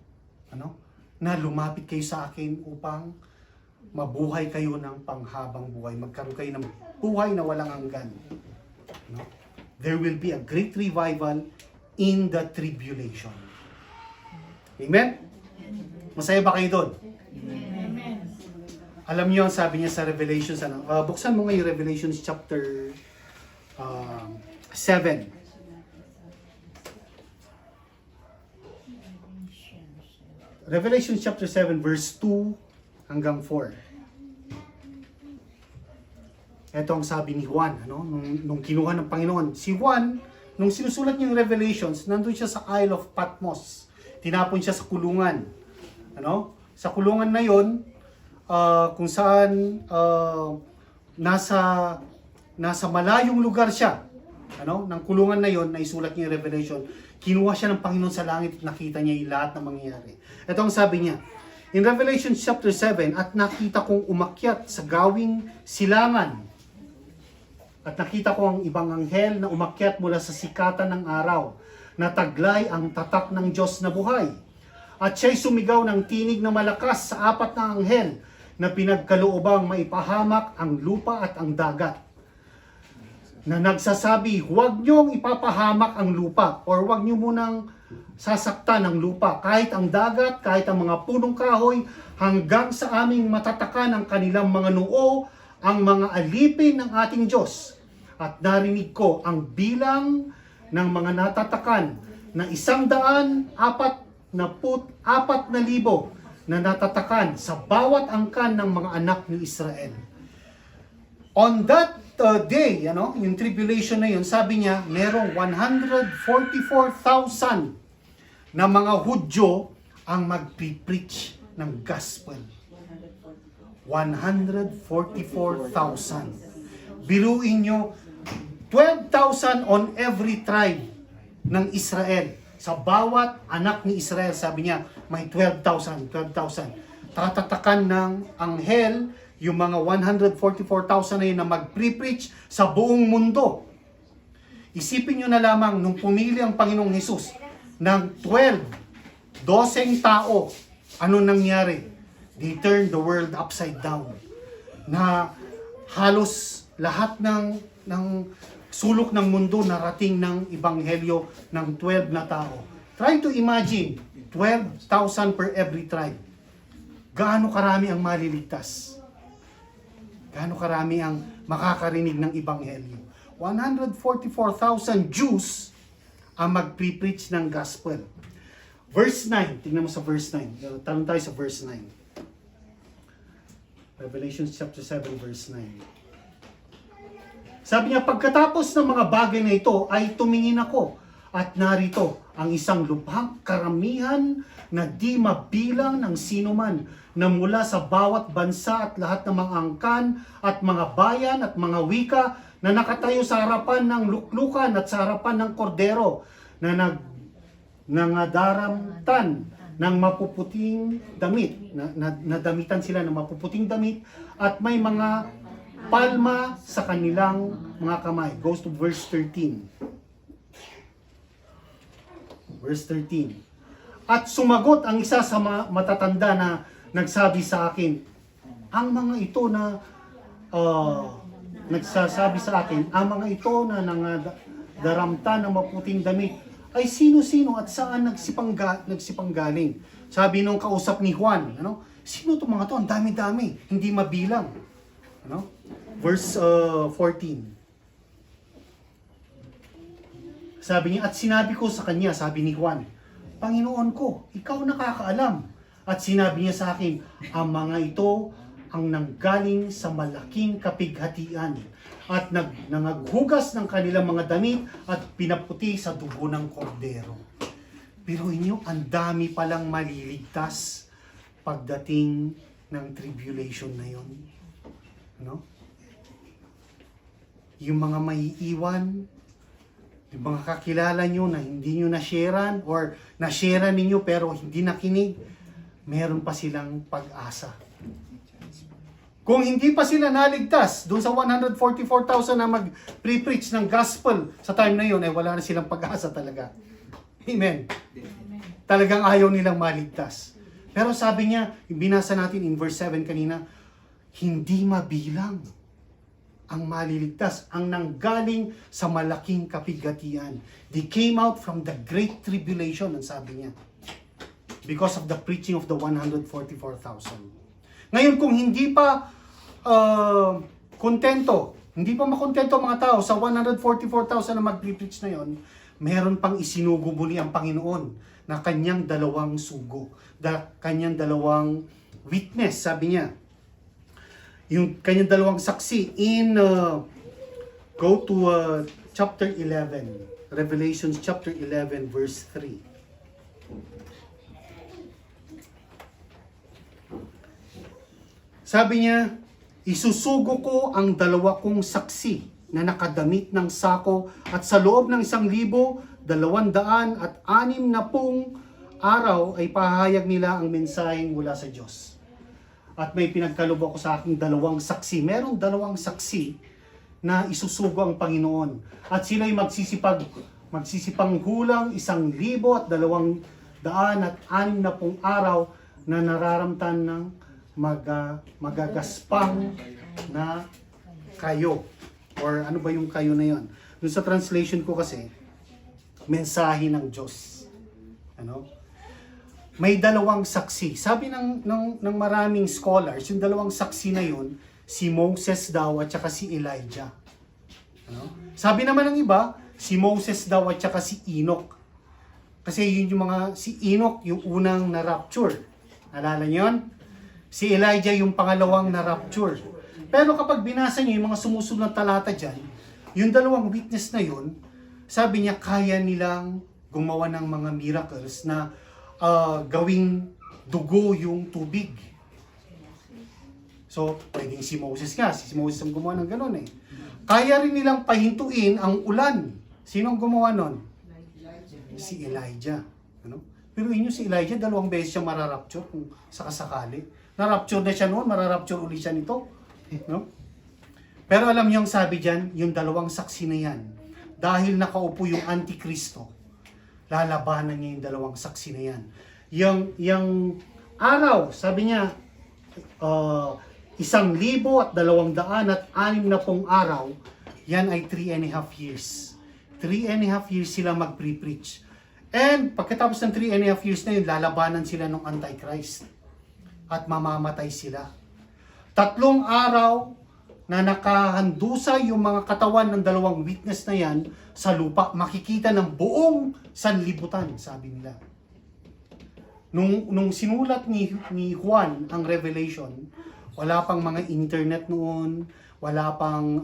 Na lumapit kayo sa akin upang mabuhay kayo ng panghabang buhay. Magkaroon kayo ng buhay na walang hanggan. There will be a great revival in the tribulation. Amen? Masaya ba kayo doon? Amen. Alam niyo ang sabi niya sa Revelations, buksan mo ngayon Revelations chapter 7. Revelation chapter 7 verse 2 hanggang 4. Ito ang sabi ni Juan, nung kinuha ng Panginoon. Si Juan, nung sinusulat niya yung Revelations, nandun siya sa Isle of Patmos. Tinapon siya sa kulungan. Sa kulungan na yon, kung saan nasa malayong lugar siya, ng kulungan na yon na isulat niya yung Revelation. Kinuha siya ng Panginoon sa langit at nakita niya yung lahat ng mangyayari. Ito ang sabi niya, in Revelation chapter 7, at nakita kong umakyat sa gawing silangan. At nakita ko ang ibang anghel na umakyat mula sa sikatan ng araw, na taglay ang tatak ng Diyos na buhay. At siya'y sumigaw ng tinig na malakas sa apat na anghel na pinagkaloobang maipahamak ang lupa at ang dagat. Na nagsasabi, huwag niyong ipapahamak ang lupa or huwag niyo munang sasaktan ang lupa, kahit ang dagat, kahit ang mga punong kahoy, hanggang sa aming matatakan ang kanilang mga noo, ang mga alipin ng ating Diyos. At narinig ko ang bilang ng mga natatakan na 144,000 na natatakan sa bawat angkan ng mga anak ni Israel. On that day, yung tribulation na yun, sabi niya, merong 144,000 na mga Hudyo ang mag-preach ng gospel. 144,000. Biruin nyo, 12,000 on every tribe ng Israel. Sa bawat anak ni Israel, sabi niya, may 12,000. Tatatakan ng anghel yung mga 144,000 na yun na mag-preach sa buong mundo. Isipin nyo na lamang, nung pumili ang Panginoong Hesus ng 12 tao, ano nangyari? They turned the world upside down. Na halos lahat ng sulok ng mundo narating ng ebanghelyo ng 12 na tao. Try to imagine, 12,000 per every tribe. Gaano karami ang maliligtas? Gaano karami ang makakarinig ng ebanghelyo? 144,000 Jews ang mag-preach ng gospel. Verse 9, tingnan mo sa verse 9. Tanong tayo sa verse 9. Revelation chapter 7 verse 9. Sabi niya, pagkatapos ng mga bagay na ito ay tumingin ako at narito ang isang lubhang karamihan na di mabilang ng sinuman na mula sa bawat bansa at lahat ng mga angkan at mga bayan at mga wika na nakatayo sa harapan ng luklukan at sa harapan ng kordero na nangadaramtan ng mapuputing damit, nadamitan sila ng mapuputing damit at may mga palma sa kanilang mga kamay. Goes to verse 13. Verse 13. At sumagot ang isa sa matatanda na nagsabi sa akin, ang mga ito na nagsasabi sa akin, ang mga ito na daramta ng maputing damit ay sino-sino at saan nagsipanggaling. Sabi nung kausap ni Juan, sino itong mga to? Ang dami-dami, hindi mabilang. Verse 14. Sabi niya, at sinabi ko sa kanya, sabi ni Juan, Panginoon ko, ikaw nakakaalam. At sinabi niya sa akin, ang mga ito ang nanggaling sa malaking kapighatian at nangaghugas ng kanilang mga damit at pinaputi sa dugo ng kordero. Pero inyo, ang dami palang maliligtas pagdating ng tribulation na yon. Yung mga maiiwan, yung mga kakilala nyo na hindi nyo na-sharean or na-sharean ninyo pero hindi nakinig, meron pa silang pag-asa. Kung hindi pa sila naligtas doon sa 144,000 na mag-preach ng gospel sa time na yun, wala na silang pag-asa talaga. Amen. Talagang ayaw nilang maligtas. Pero sabi niya, binasa natin in verse 7 kanina, hindi mabilang ang maliligtas, ang nanggaling sa malaking kapighatian. They came out from the great tribulation, ang sabi niya, because of the preaching of the 144,000. Ngayon, kung hindi pa hindi pa makontento ang mga tao sa 144,000 na mag-preach na yon, meron pang isinugo muli ang Panginoon na kanyang dalawang sugo, kanyang dalawang witness, sabi niya. Yung kanyang dalawang saksi in go to chapter 11, Revelation chapter 11 verse 3. Sabi niya, isusugo ko ang 2 kong saksi na nakadamit ng sako at sa loob ng 1,260 araw ay pahayag nila ang mensaheng mula sa Diyos. At may pinagkaloob ako sa aking 2 saksi. Merong 2 saksi na isusugo ang Panginoon. At sila'y magsisipanghulang 1,260 araw na nararamtan ng magagaspang na kayo. Or ano ba yung kayo na yon? Doon sa translation ko kasi, mensahe ng Diyos. Ano? May 2 saksi. Sabi ng maraming scholars, yung 2 saksi na yun, si Moses daw at saka si Elijah. Ano? Sabi naman ng iba, si Moses daw at saka si Enoch. Kasi yun yung si Enoch yung unang na-rapture. Alala niyo yun? Si Elijah yung pangalawang na-rapture. Pero kapag binasa niyo yung mga sumusunod na talata dyan, yung 2 witness na yun, sabi niya kaya nilang gumawa ng mga miracles na gawing dugo yung tubig. So, pwedeng si Moses nga. Si Moses ang gumawa ng ganun eh. Kaya rin nilang pahintuin ang ulan. Sino ang gumawa nun? Si Elijah. Ano? Pero inyo si Elijah, 2 beses siya mararapture kung sakasakali. Narapture na siya noon, mararapture ulit siya nito. No? Pero alam niyo ang sabi dyan, yung 2 saksi na yan, dahil nakaupo yung Antikristo, lalabanan niya yung 2 saksi na yan. Yung araw, sabi niya, 1,260 araw, yan ay 3.5 years. 3.5 years sila mag-pre-preach. And pagkatapos ng 3.5 years na yun, lalabanan sila ng Antichrist. At mamamatay sila. 3 araw na nakahandusay yung mga katawan ng 2 witness na yan sa lupa, makikita ng buong sanlibutan, sabi nila. Nung sinulat ni Juan ang Revelation, wala pang mga internet noon, wala pang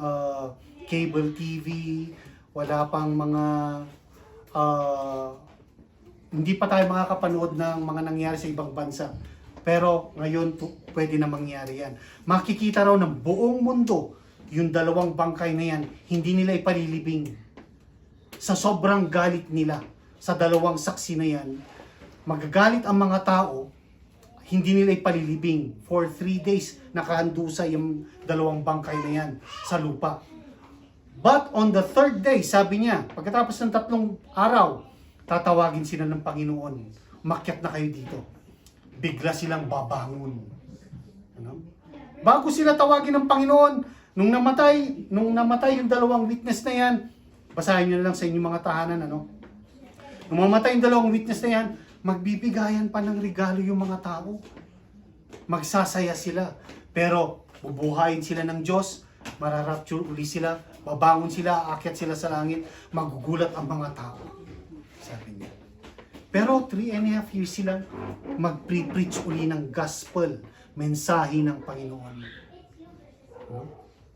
cable TV, wala pang mga hindi pa tayo makakapanood ng mga nangyari sa ibang bansa. Pero ngayon pwede na mangyari yan. Makikita raw ng buong mundo yung 2 bangkay na yan, hindi nila ipalilibing. Sa sobrang galit nila sa 2 saksi na yan, magagalit ang mga tao, hindi nila ipalilibing. For 3 days, nakahandusa yung 2 bangkay na yan sa lupa. But on the 3rd day, sabi niya, pagkatapos ng 3 araw, tatawagin sila ng Panginoon. Umakyat na kayo dito. Bigla silang babangon. Ano? Bago sila tawagin ng Panginoon, nung namatay yung 2 witness na yan, basahin nyo na lang sa inyong mga tahanan, ano? Nung mamatay yung 2 witness na yan, magbibigayan pa ng regalo yung mga tao. Magsasaya sila. Pero, bubuhayin sila ng Diyos, mararapture uli sila, babangon sila, aakyat sila sa langit, magugulat ang mga tao. Sabi niya. Pero 3.5 years sila mag-preach uli ng gospel, mensahe ng Panginoon.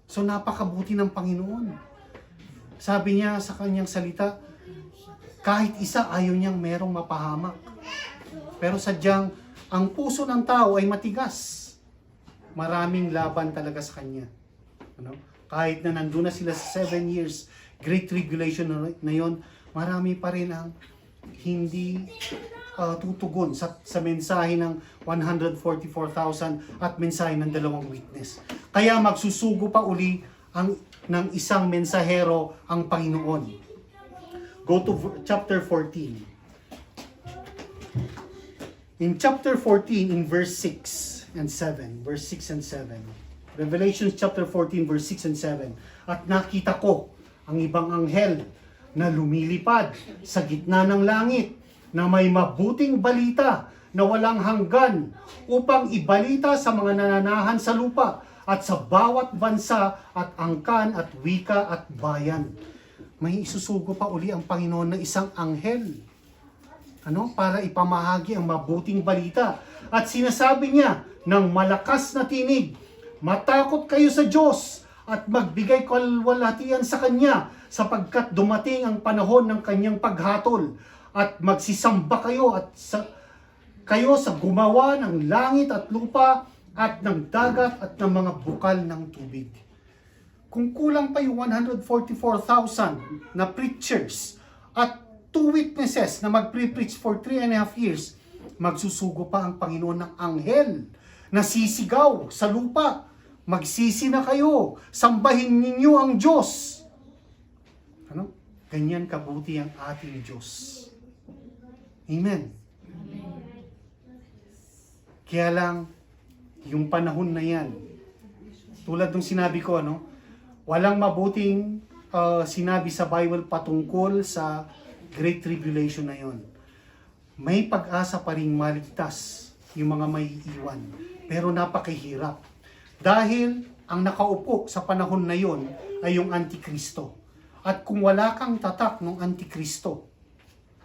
So napakabuti ng Panginoon. Sabi niya sa kanyang salita, kahit isa ayaw niyang merong mapahamak. Pero sadyang ang puso ng tao ay matigas. Maraming laban talaga sa kanya. Ano? Kahit na nandun na sila sa 7 years, Great Tribulation na yon, marami pa rin ang hindi tutugon sa mensahe ng 144,000 at mensahe ng 2 witness. Kaya magsusugo pa uli ng isang mensahero ang Panginoon. Go to chapter 14. In chapter 14, in verse 6 and 7, verse 6 and 7, Revelation chapter 14, verse 6 and 7, at nakita ko ang ibang anghel na lumilipad sa gitna ng langit, na may mabuting balita na walang hanggan upang ibalita sa mga nananahan sa lupa at sa bawat bansa at angkan at wika at bayan. May isusugo pa uli ang Panginoon na isang anghel. Ano? Para ipamahagi ang mabuting balita. At sinasabi niya ng malakas na tinig, matakot kayo sa Diyos at magbigay kalwalhatian sa Kanya sapagkat dumating ang panahon ng Kanyang paghatol at magsisamba kayo kayo sa gumawa ng langit at lupa at ng dagat at ng mga bukal ng tubig. Kung kulang pa yung 144,000 na preachers at 2 witnesses na mag-preach for 3.5 years, magsusugo pa ang Panginoon ng anghel na sisigaw sa lupa, magsisi na kayo, sambahin ninyo ang Diyos. Ano? Ganyan kabuti ang ating Diyos. Amen. Kaya lang, yung panahon na yan, tulad ng sinabi ko, walang mabuting sinabi sa Bible patungkol sa Great Tribulation na yon. May pag-asa pa rin maligtas yung mga may iwan, pero napakahirap. Dahil ang nakaupo sa panahon na yon ay yung Antikristo. At kung wala kang tatak ng Antikristo,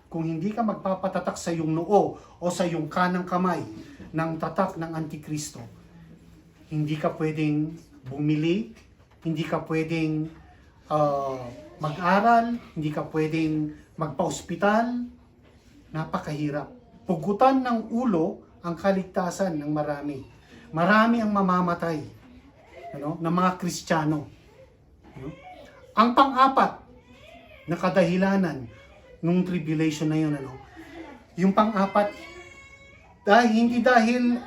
kung hindi ka magpapatatak sa iyong noo o sa iyong kanang kamay ng tatak ng Antikristo, hindi ka pwedeng bumili, hindi ka pwedeng mag-aral, hindi ka pwedeng magpa-ospital. Napakahirap. Pugutan ng ulo ang kaligtasan ng marami. Marami ang mamamatay ng mga Kristiyano. Ang pang-apat na kadahilanan nung tribulation na yun, yung pang-apat, hindi dahil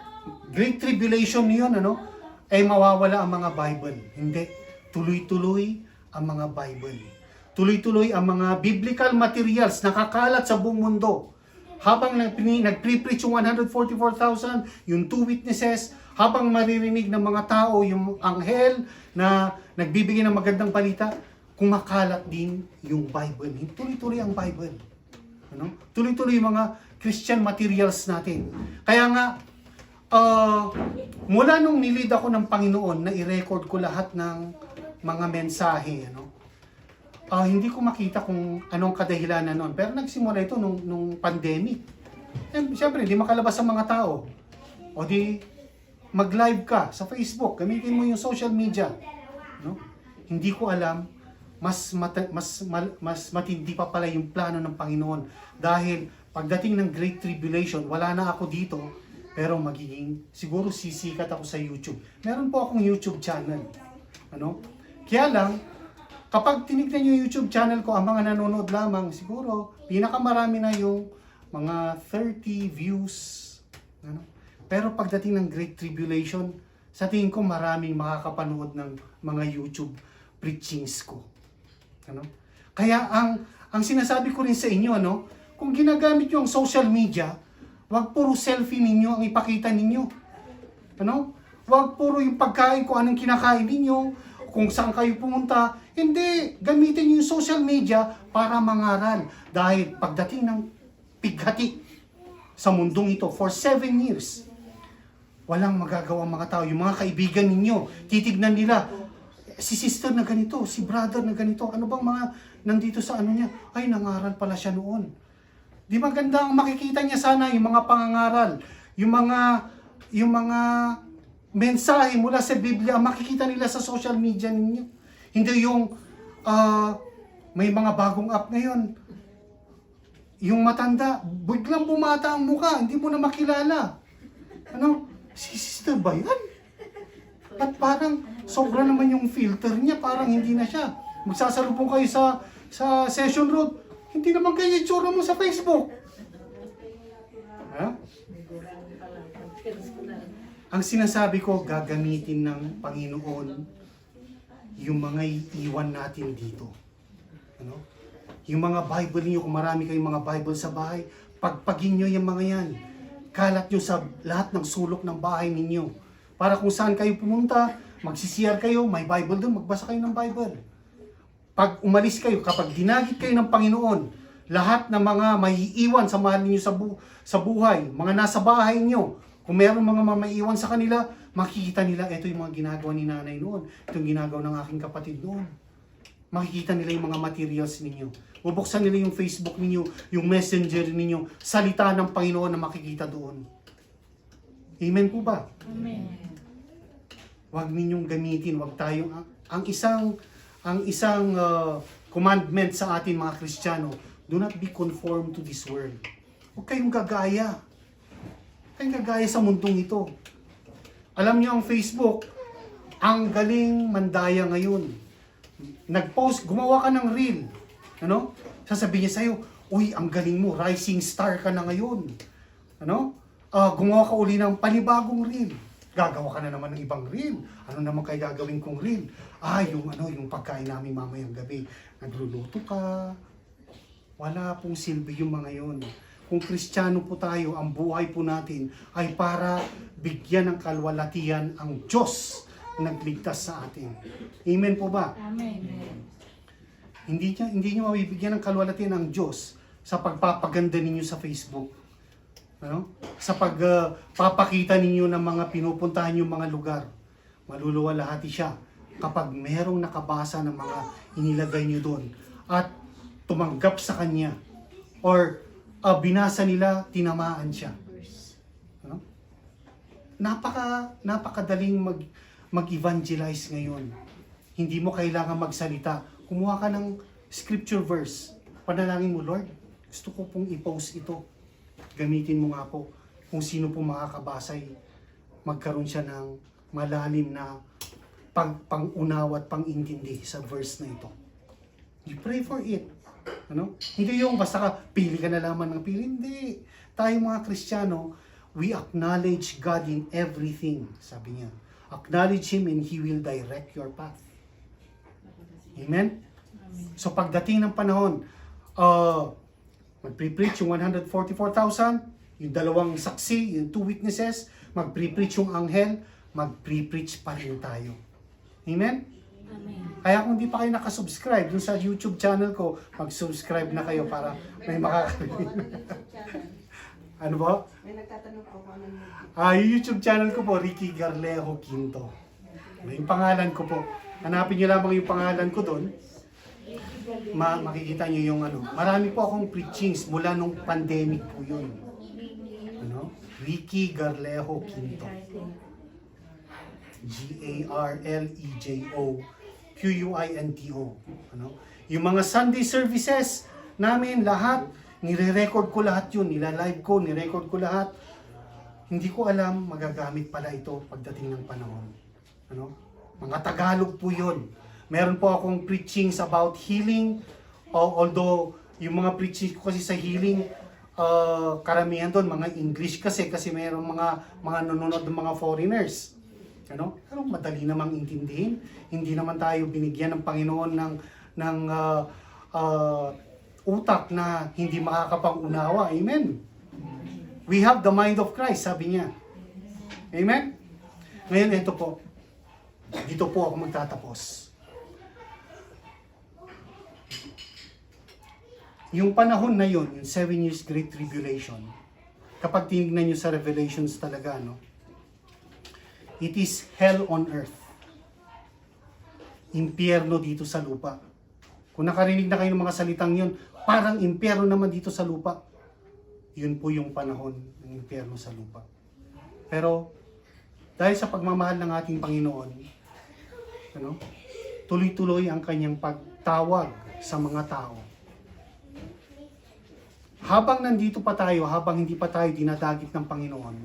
Great Tribulation yun, ay mawawala ang mga Bible. Hindi. Tuloy-tuloy ang mga Bible. Tuloy-tuloy ang mga biblical materials nakakalat sa buong mundo. Habang nagpre-preach yung 144,000, yung 2 witnesses, habang maririnig ng mga tao, yung anghel na nagbibigay ng magandang balita, kumakalat din yung Bible. Tuloy-tuloy ang Bible. Tuloy-tuloy yung mga Christian materials natin. Kaya nga, mula nung nilid ako ng Panginoon na i-record ko lahat ng mga mensahe, hindi ko makita kung anong kadahilanan noon. Pero nagsimula ito nung pandemic. Siyempre, hindi makalabas ang mga tao. O di, mag-live ka sa Facebook. Gamitin mo yung social media. Hindi ko alam, mas matindi pa pala yung plano ng Panginoon. Dahil pagdating ng Great Tribulation, wala na ako dito, pero siguro sisikat ako sa YouTube. Meron po akong YouTube channel. Kaya lang, kapag tinignan nyo yung YouTube channel ko, ang mga nanonood lamang, siguro, pinakamarami na yung mga 30 views. Pero pagdating ng Great Tribulation, sa tingin ko maraming makakapanood ng mga YouTube preachings ko. Kaya ang sinasabi ko rin sa inyo, kung ginagamit nyo ang social media, wag puro selfie ninyo ang ipakita ninyo. Wag puro yung pagkain, kung anong kinakain ninyo, kung saan kayo pumunta. Hindi, gamitin nyo yung social media para mangaral. Dahil pagdating ng pighati sa mundong ito for 7 years, walang magagawa mga tao. Yung mga kaibigan ninyo, titignan nila, si sister na ganito, si brother na ganito, ano bang mga nandito sa niya? Ay, nangaral pala siya noon. Di maganda ang makikita niya sana yung mga pangangaral, yung mga mensahe mula sa Biblia, makikita nila sa social media ninyo. Hindi yung may mga bagong app ngayon. Yung matanda, biglang bumata ang mukha, hindi mo na makilala. Si sister ba yan? At parang sobra naman yung filter niya, parang hindi na siya. Magsasalubong kayo sa Session Road, hindi naman kayo itsura mo sa Facebook. Ang sinasabi ko, gagamitin ng Panginoon yung mga iwan natin dito. Yung mga Bible niyo, kung marami kayong mga Bible sa bahay, pagpagin nyo yung mga yan. Kalat nyo sa lahat ng sulok ng bahay ninyo. Para kung saan kayo pumunta, magsisiyar kayo, may Bible doon, magbasa kayo ng Bible. Pag umalis kayo, kapag dinagit kayo ng Panginoon, lahat ng mga maiiwan sa mahal ninyo sa buhay, mga nasa bahay nyo, kung meron mga maiiwan sa kanila, makikita nila, ito yung mga ginagawa ni nanay noon, ito yung ginagawa ng aking kapatid noon. Makikita nila yung mga materials ninyo. Bubuksan nila yung Facebook ninyo, yung messenger ninyo, salita ng Panginoon na makikita doon. Amen po ba? Amen. Huwag ninyong gamitin, huwag tayong, ang isang commandment sa atin mga Kristiyano, do not be conformed to this world. Huwag kayong gagaya. Huwag kayong gagaya sa mundong ito. Alam niyo ang Facebook, ang galing mandaya ngayon. Nag-post, gumawa ka ng reel. Ano? Sasabihin niya sa'yo, uy, ang galing mo, rising star ka na ngayon. Ano? Gumawa ka uli ng panibagong reel. Gagawa ka na naman ng ibang reel. Ano naman kayo gagawin kong reel? Yung pagkain namin mamayang gabi. Nagluluto ka. Wala pong silbi yung mga yun. Kung Kristiyano po tayo, ang buhay po natin ay para bigyan ng kalwalatian ang Diyos na nagligtas sa atin. Amen po ba? Amen. Hindi niyo mabibigyan ng kalwalatian ng Diyos sa pagpapaganda ninyo sa Facebook. Ano? Sa pagpapakita ninyo ng mga pinupuntahan yung mga lugar. Maluluwalhati siya kapag merong nakabasa ng mga inilagay nyo doon at tumanggap sa kanya or binasa nila, tinamaan siya. Ano? Napakadaling mag-evangelize ngayon. Hindi mo kailangan magsalita. Kumuha ka ng scripture verse. Panalangin mo, Lord, gusto ko pong i-post ito. Gamitin mo nga po kung sino po makakabasa magkaroon siya ng malalim na pang-unawa at pang-intindi sa verse na ito. You pray for it. Ano? Hindi yung basta ka, pili ka na lamang ng pili. Hindi. Tayo mga Kristiyano, we acknowledge God in everything. Sabi niya. Acknowledge Him and He will direct your path. Amen? So pagdating ng panahon, mag-preach yung 144,000, yung dalawang saksi, yung 2 witnesses, mag-preach yung anghel, mag-preach pa rin tayo. Amen? Amen. Kaya kung di pa kayo nakasubscribe dun sa YouTube channel ko, mag-subscribe na kayo para may makakarinig. Ano ba? May nagtatanong po kung ano Yung YouTube channel ko po, Ricky Garlejo Quinto. Yung pangalan ko po. Hanapin nyo lamang yung pangalan ko doon. Makikita nyo yung ano. Marami po akong preachings mula nung pandemic po yun. Ano? Ricky Garlejo Quinto. Garlejo Quinto. Ano? Yung mga Sunday services namin, lahat, nire-record ko lahat yun. Nila-live ko, nire-record ko lahat. Hindi ko alam, magagamit pala ito pagdating ng panahon. Ano? Mga Tagalog po yun. Meron po akong preachings about healing. Although, yung mga preaching ko kasi sa healing, karamihan doon, mga English kasi mayroong mga nanonood ng mga foreigners. Ano? Pero madali namang intindihin. Hindi naman tayo binigyan ng Panginoon ng utak na hindi makakapang-unawa. Amen? We have the mind of Christ, sabi niya. Amen? Ngayon, ito po. Dito po ako magtatapos. Yung panahon na yun, yung 7 years Great Tribulation, kapag tinignan nyo sa Revelations talaga, no? It is hell on earth. Impyerno dito sa lupa. Kung nakarinig na kayo ng mga salitang yun, parang impyerno naman dito sa lupa. Yun po yung panahon ng impyerno sa lupa. Pero, dahil sa pagmamahal ng ating Panginoon, ano, tuloy-tuloy ang kanyang pagtawag sa mga tao. Habang nandito pa tayo, habang hindi pa tayo dinadagit ng Panginoon,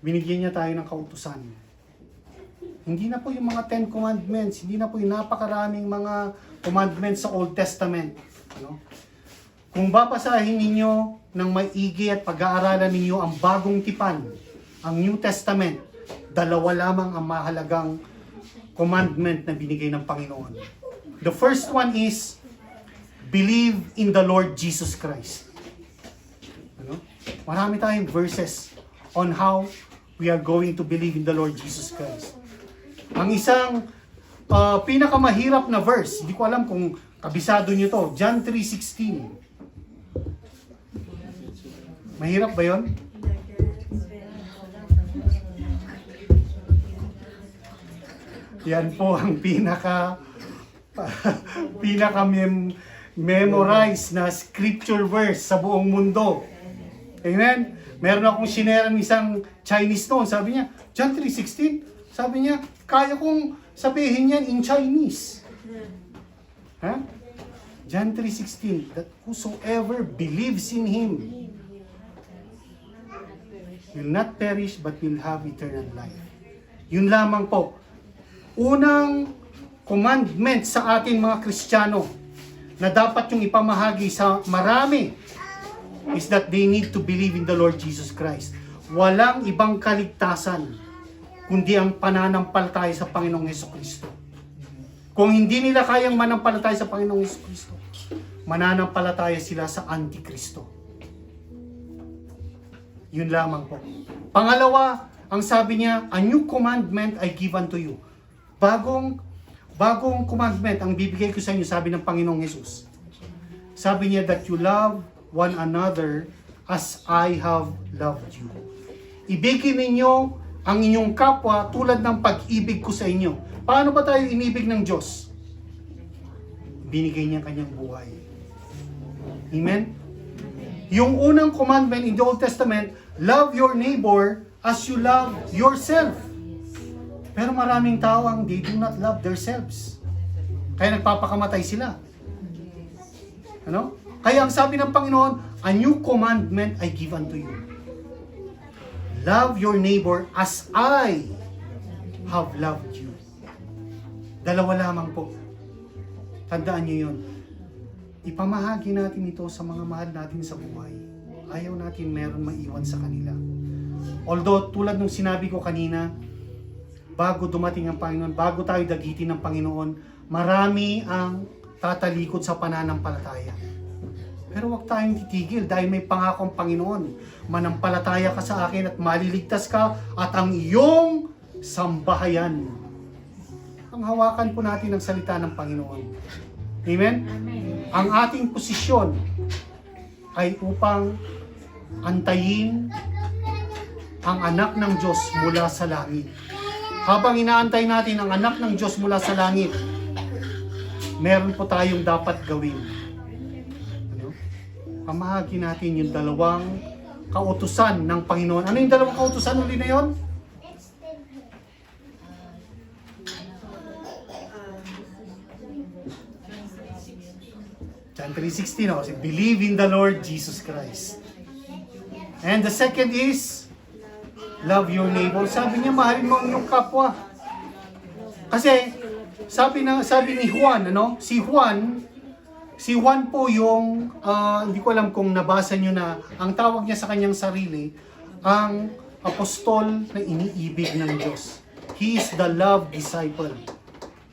binigyan niya tayo ng kautusan. Hindi na po yung mga 10 commandments, hindi na po yung napakaraming mga commandments sa Old Testament. Ano? Kung babasahin ninyo ng maigi at pag-aaralan ninyo ang bagong tipan, ang New Testament, 2 lamang ang mahalagang commandment na binigay ng Panginoon. The first one is, believe in the Lord Jesus Christ. Ano? Marami tayong verses on how we are going to believe in the Lord Jesus Christ. Ang isang pinakamahirap na verse, hindi ko alam kung kabisado nyo to, John 3:16. Mahirap ba yun? Yan po ang memorize na scripture verse sa buong mundo. Amen? Meron akong shinare ng isang Chinese noon. Sabi niya, John 3:16, sabi niya, kaya kong sabihin yan in Chinese. Ha? John 3:16, that whosoever believes in Him will not perish but will have eternal life. Yun lamang po. Unang commandment sa ating mga Kristiyano na dapat yung ipamahagi sa marami is that they need to believe in the Lord Jesus Christ. Walang ibang kaligtasan kundi ang pananampalataya sa Panginoong Hesukristo. Kung hindi nila kayang manampalataya sa Panginoong Hesukristo, mananampalataya sila sa Antikristo. Yun lamang po. Pangalawa, ang sabi niya, a new commandment I give unto you. Bagong commandment ang bibigay ko sa inyo, sabi ng Panginoong Hesus. Sabi niya that you love one another as I have loved you. Ibigin ninyo ang inyong kapwa tulad ng pag-ibig ko sa inyo. Paano ba tayo inibig ng Diyos? Binigay niya kanyang buhay. Amen? Yung unang commandment in the Old Testament, love your neighbor as you love yourself. Pero maraming tao ang they do not love themselves. Kaya nagpapakamatay sila. Ano? Kaya ang sabi ng Panginoon, a new commandment I give unto you. Love your neighbor as I have loved you. Dalawa lamang po. Tandaan niyo yun. Ipamahagi natin ito sa mga mahal natin sa buhay. Ayaw natin meron maiwan sa kanila. Although, tulad nung sinabi ko kanina, bago dumating ang Panginoon, bago tayo dagitin ng Panginoon, marami ang tatalikod sa pananampalataya. Pero huwag tayong titigil dahil may pangako ang Panginoon. Manampalataya ka sa akin at maliligtas ka at ang iyong sambahayan. Ang hawakan po natin ang salita ng Panginoon. Amen? Ang ating posisyon ay upang antayin ang anak ng Diyos mula sa langit. Habang inaantay natin ang anak ng Diyos mula sa langit, meron po tayong dapat gawin. Pamahagi natin yung dalawang kautusan ng Panginoon. Ano yung dalawang kautusan uli na yun? John 3:16, no? Believe in the Lord Jesus Christ. And the second is, love your neighbor. Sabi niya, mahalin mo ang iyong kapwa. Kasi, sabi ni Juan, ano? Si Juan po yung, hindi ko alam kung nabasa nyo na, ang tawag niya sa kanyang sarili, ang apostol na iniibig ng Diyos. He is the love disciple.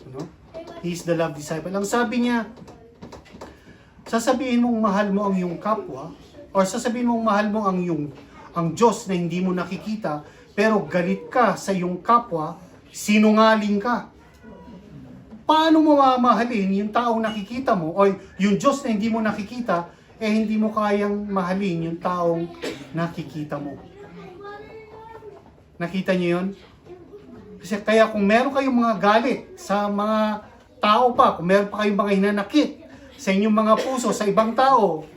Ano? He is the love disciple. Ang sabi niya, sasabihin mong mahal mo ang iyong kapwa, or sasabihin mong mahal mo ang Diyos na hindi mo nakikita, pero galit ka sa iyong kapwa, sinungaling ka. Paano mo mamahalin yung taong nakikita mo o yung Diyos na hindi mo nakikita, hindi mo kayang mahalin yung taong nakikita mo? Nakita niyo yun? Kasi kaya kung meron kayong mga galit sa mga tao pa, kung meron pa kayong mga hinanakit sa inyong mga puso, sa ibang tao,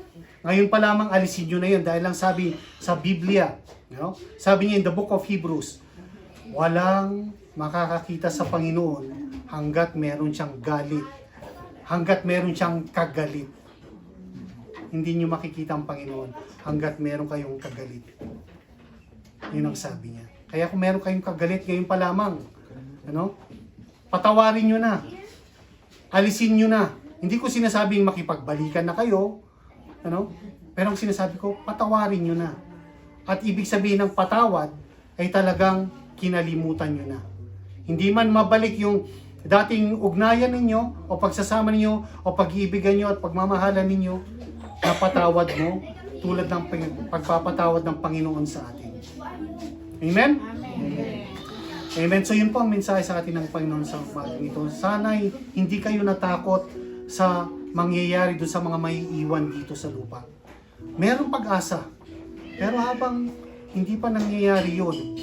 ngayon pa lamang alisin nyo na yun dahil lang sabi sa Biblia, sabi niya in the book of Hebrews, walang makakakita sa Panginoon hanggat meron siyang galit, hanggat meron siyang kagalit. Hindi niyo makikita ang Panginoon hanggat meron kayong kagalit. Yun ang sabi niya. Kaya kung meron kayong kagalit, ngayon pa lamang, patawarin niyo na. Alisin niyo na. Hindi ko sinasabing makipagbalikan na kayo, pero ang sinasabi ko, patawarin niyo na. At ibig sabihin ng patawad ay talagang kinalimutan niyo na. Hindi man mabalik yung dating ugnayan ninyo o pagsasama ninyo o pag-iibigan nyo at pagmamahalan ninyo, napatawad mo tulad ng pagpapatawad ng Panginoon sa atin. Amen? Amen. So yun po ang mensahe sa atin ng Panginoon sa umagang ito. Sana'y hindi kayo natakot sa mangyayari doon sa mga may iwan dito sa lupa. Merong pag-asa. Pero habang hindi pa nangyayari yun,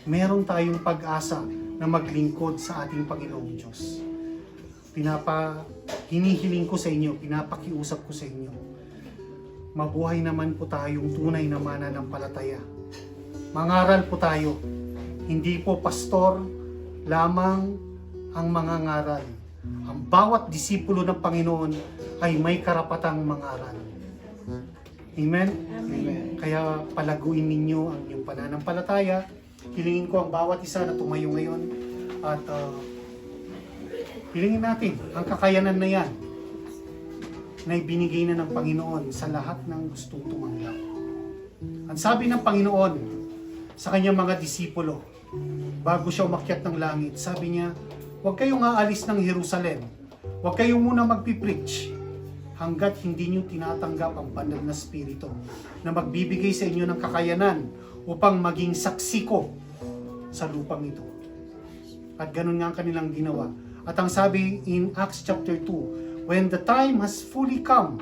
meron tayong pag-asa na maglingkod sa ating Panginoong Diyos. Hinihiling ko sa inyo, pinapakiusap ko sa inyo, mabuhay naman po tayong tunay na mananampalataya. Mangaral po tayo. Hindi po pastor lamang ang mangangaral. Ang bawat disipulo ng Panginoon ay may karapatang mangaral. Amen? Amen. Kaya palaguin ninyo ang inyong pananampalataya. Hilingin ko ang bawat isa na tumayo ngayon at hilingin natin ang kakayanan na yan na ibinigay na ng Panginoon sa lahat ng gustong tumanggap. Ang sabi ng Panginoon sa kanyang mga disipulo, bago siya umakyat ng langit, sabi niya, huwag kayong aalis ng Jerusalem. Huwag kayong muna magpipreach hanggat hindi niyo tinatanggap ang banal na spirito na magbibigay sa inyo ng kakayanan upang maging saksi ko sa lupang ito. At ganun nga ang kanilang ginawa. At ang sabi in Acts chapter 2, when the time has fully come,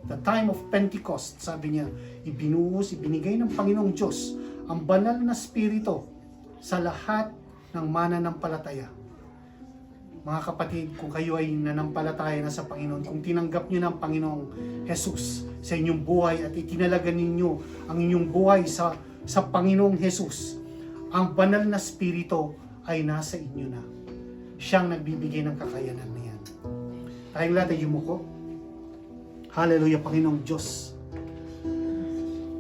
the time of Pentecost, sabi niya, ibinigay ng Panginoong Diyos ang banal na spirito sa lahat ng mananampalataya. Mga kapatid, kung kayo ay nanampalataya na sa Panginoon, kung tinanggap niyo ng Panginoong Jesus sa inyong buhay at itinalaga ninyo ang inyong buhay sa Panginoong Jesus, ang banal na spirito ay nasa inyo na. Siyang nagbibigay ng kakayanan na yan. Tayong lahat ay yumuko. Hallelujah, Panginoong Diyos.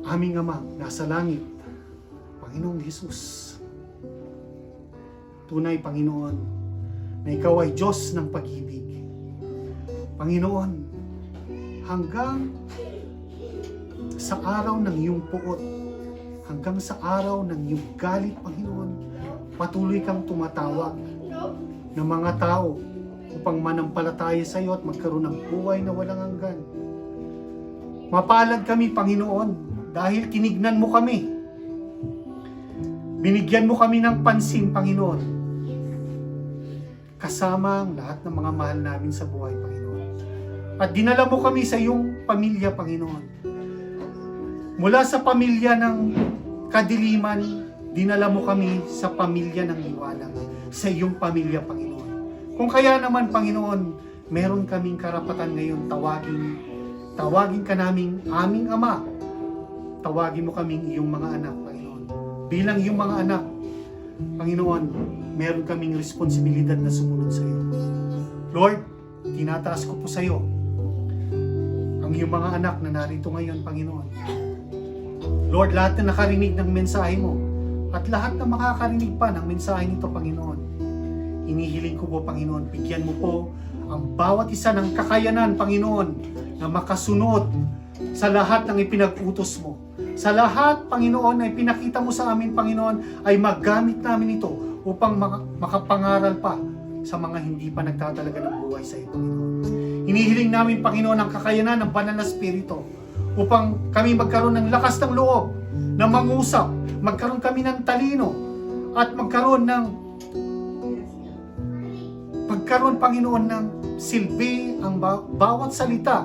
Aming Ama, nasa langit, Panginoong Jesus. Tunay, Panginoon, na Ikaw ay Diyos ng pag-ibig. Panginoon, hanggang sa araw ng iyong puot, hanggang sa araw ng iyong galit, Panginoon, patuloy kang tumatawag ng mga tao upang manampalataya sa iyo at magkaroon ng buhay na walang hanggan. Mapalad kami, Panginoon, dahil tinignan mo kami. Binigyan mo kami ng pansin, Panginoon. Kasama ang lahat ng mga mahal namin sa buhay, Panginoon. At dinala mo kami sa iyong pamilya, Panginoon. Mula sa pamilya ng kadiliman, dinala mo kami sa pamilya ng liwanag, sa iyong pamilya, Panginoon. Kung kaya naman, Panginoon, meron kaming karapatan ngayon tawagin ka naming aming Ama. Tawagin mo kaming iyong mga anak, Panginoon. Bilang iyong mga anak, Panginoon, meron kaming responsibilidad na sumunod sa iyo. Lord, tinataas ko po sa iyo ang iyong mga anak na narito ngayon, Panginoon. Lord, lahat na nakarinig ng mensahe mo at lahat na makakarinig pa ng mensahe nito, Panginoon, inihiling ko po, Panginoon, bigyan mo po ang bawat isa ng kakayanan, Panginoon, na makasunod sa lahat ng ipinag-utos mo. Sa lahat, Panginoon, na ipinakita mo sa amin, Panginoon, ay magamit namin ito upang makapangaral pa sa mga hindi pa nagtatalaga ng buhay sa iyo, Panginoon. Hinihiling namin, Panginoon, ang kakayanan ng banal na spirito upang kami magkaroon ng lakas ng loob na mangusap, magkaroon kami ng talino at magkaroon, Panginoon, ng silbi ang bawat salita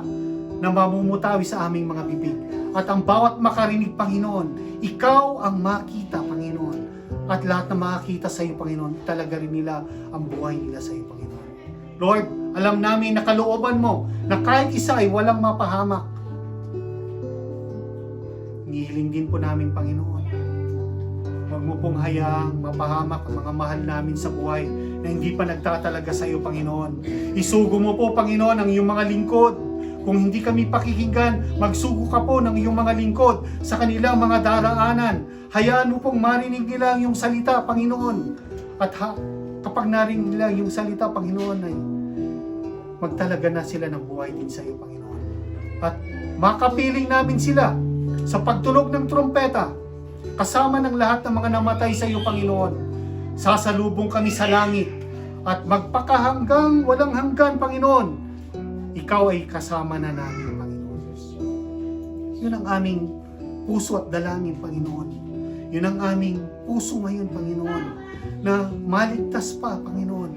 na mamumutawi sa aming mga bibig. At ang bawat makarinig, Panginoon, Ikaw ang makita, Panginoon. At lahat na makakita sa iyo, Panginoon, talaga rin nila ang buhay nila sa iyo, Panginoon. Lord, alam namin na kalooban mo na kahit isa ay walang mapahamak. Nihiling din po namin, Panginoon, huwag mo pong hayaang mapahamak ang mga mahal namin sa buhay na hindi pa nagtatalaga sa iyo, Panginoon. Isugo mo po, Panginoon, ang iyong mga lingkod. Kung hindi kami pakikinggan, magsugo ka po ng iyong mga lingkod sa kanilang mga daraanan. Hayaan mo pong marinig nila ang iyong salita, Panginoon. At kapag narinig nila ang iyong salita, Panginoon, ay magtalaga na sila ng buhay din sa iyo, Panginoon. At makapiling namin sila sa pagtunog ng trompeta, kasama ng lahat ng mga namatay sa iyo, Panginoon. Sasalubong kami sa langit at magpakahanggang walang hanggan, Panginoon. Ikaw ay kasama na namin, Panginoon. Yun ang aming puso at dalangin, Panginoon. Yun ang aming puso ngayon, Panginoon, na maligtas pa, Panginoon,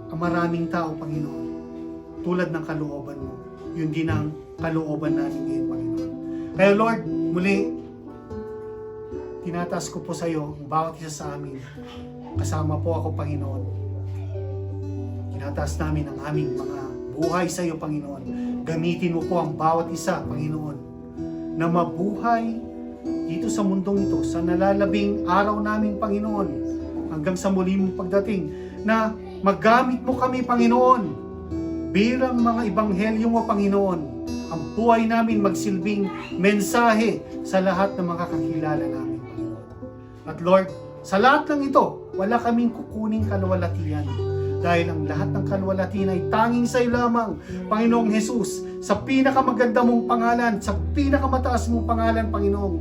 ang maraming tao, Panginoon, tulad ng kalooban mo. Yun din ang kalooban namin ngayon, Panginoon. Kaya Lord, muli, tinataas ko po sa iyo ang bawat isa sa amin. Kasama po ako, Panginoon. Tinataas namin ang aming mga buhay sa iyo, Panginoon. Gamitin mo po ang bawat isa, Panginoon, na mabuhay dito sa mundong ito, sa nalalabing araw namin, Panginoon, hanggang sa muli mong pagdating, na magamit mo kami, Panginoon, bilang mga ebanghelyo mo, Panginoon, ang buhay namin magsilbing mensahe sa lahat ng makakakilala namin, Panginoon. At Lord, sa lahat ng ito, wala kaming kukuning kalwalatian. Dahil ang lahat ng kalwalatian ay tanging sa iyo lamang, Panginoong Jesus, sa pinakamaganda mong pangalan, sa pinakamataas mong pangalan, Panginoong.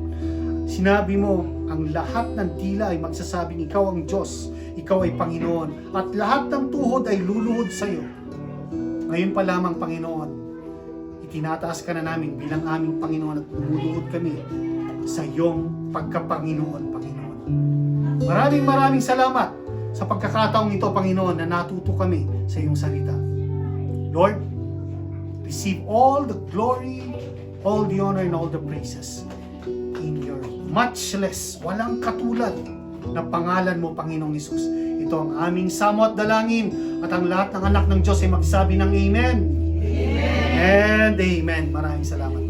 Sinabi mo, ang lahat ng tila ay magsasabing ikaw ang Diyos, ikaw ay Panginoon, at lahat ng tuhod ay luluhod sa iyo. Ngayon pa lamang, Panginoon, itinataas ka na namin bilang aming Panginoon at lumuluhod kami sa iyong pagkapanginoon, Panginoon. Maraming salamat sa pagkakataong ito, Panginoon, na natuto kami sa iyong salita. Lord, receive all the glory, all the honor, and all the praises in your matchless, walang katulad na pangalan mo, Panginoong Hesus. Ito ang aming samo at dalangin, at ang lahat ng anak ng Diyos ay magsabi ng Amen. Amen. And Amen. Maraming salamat.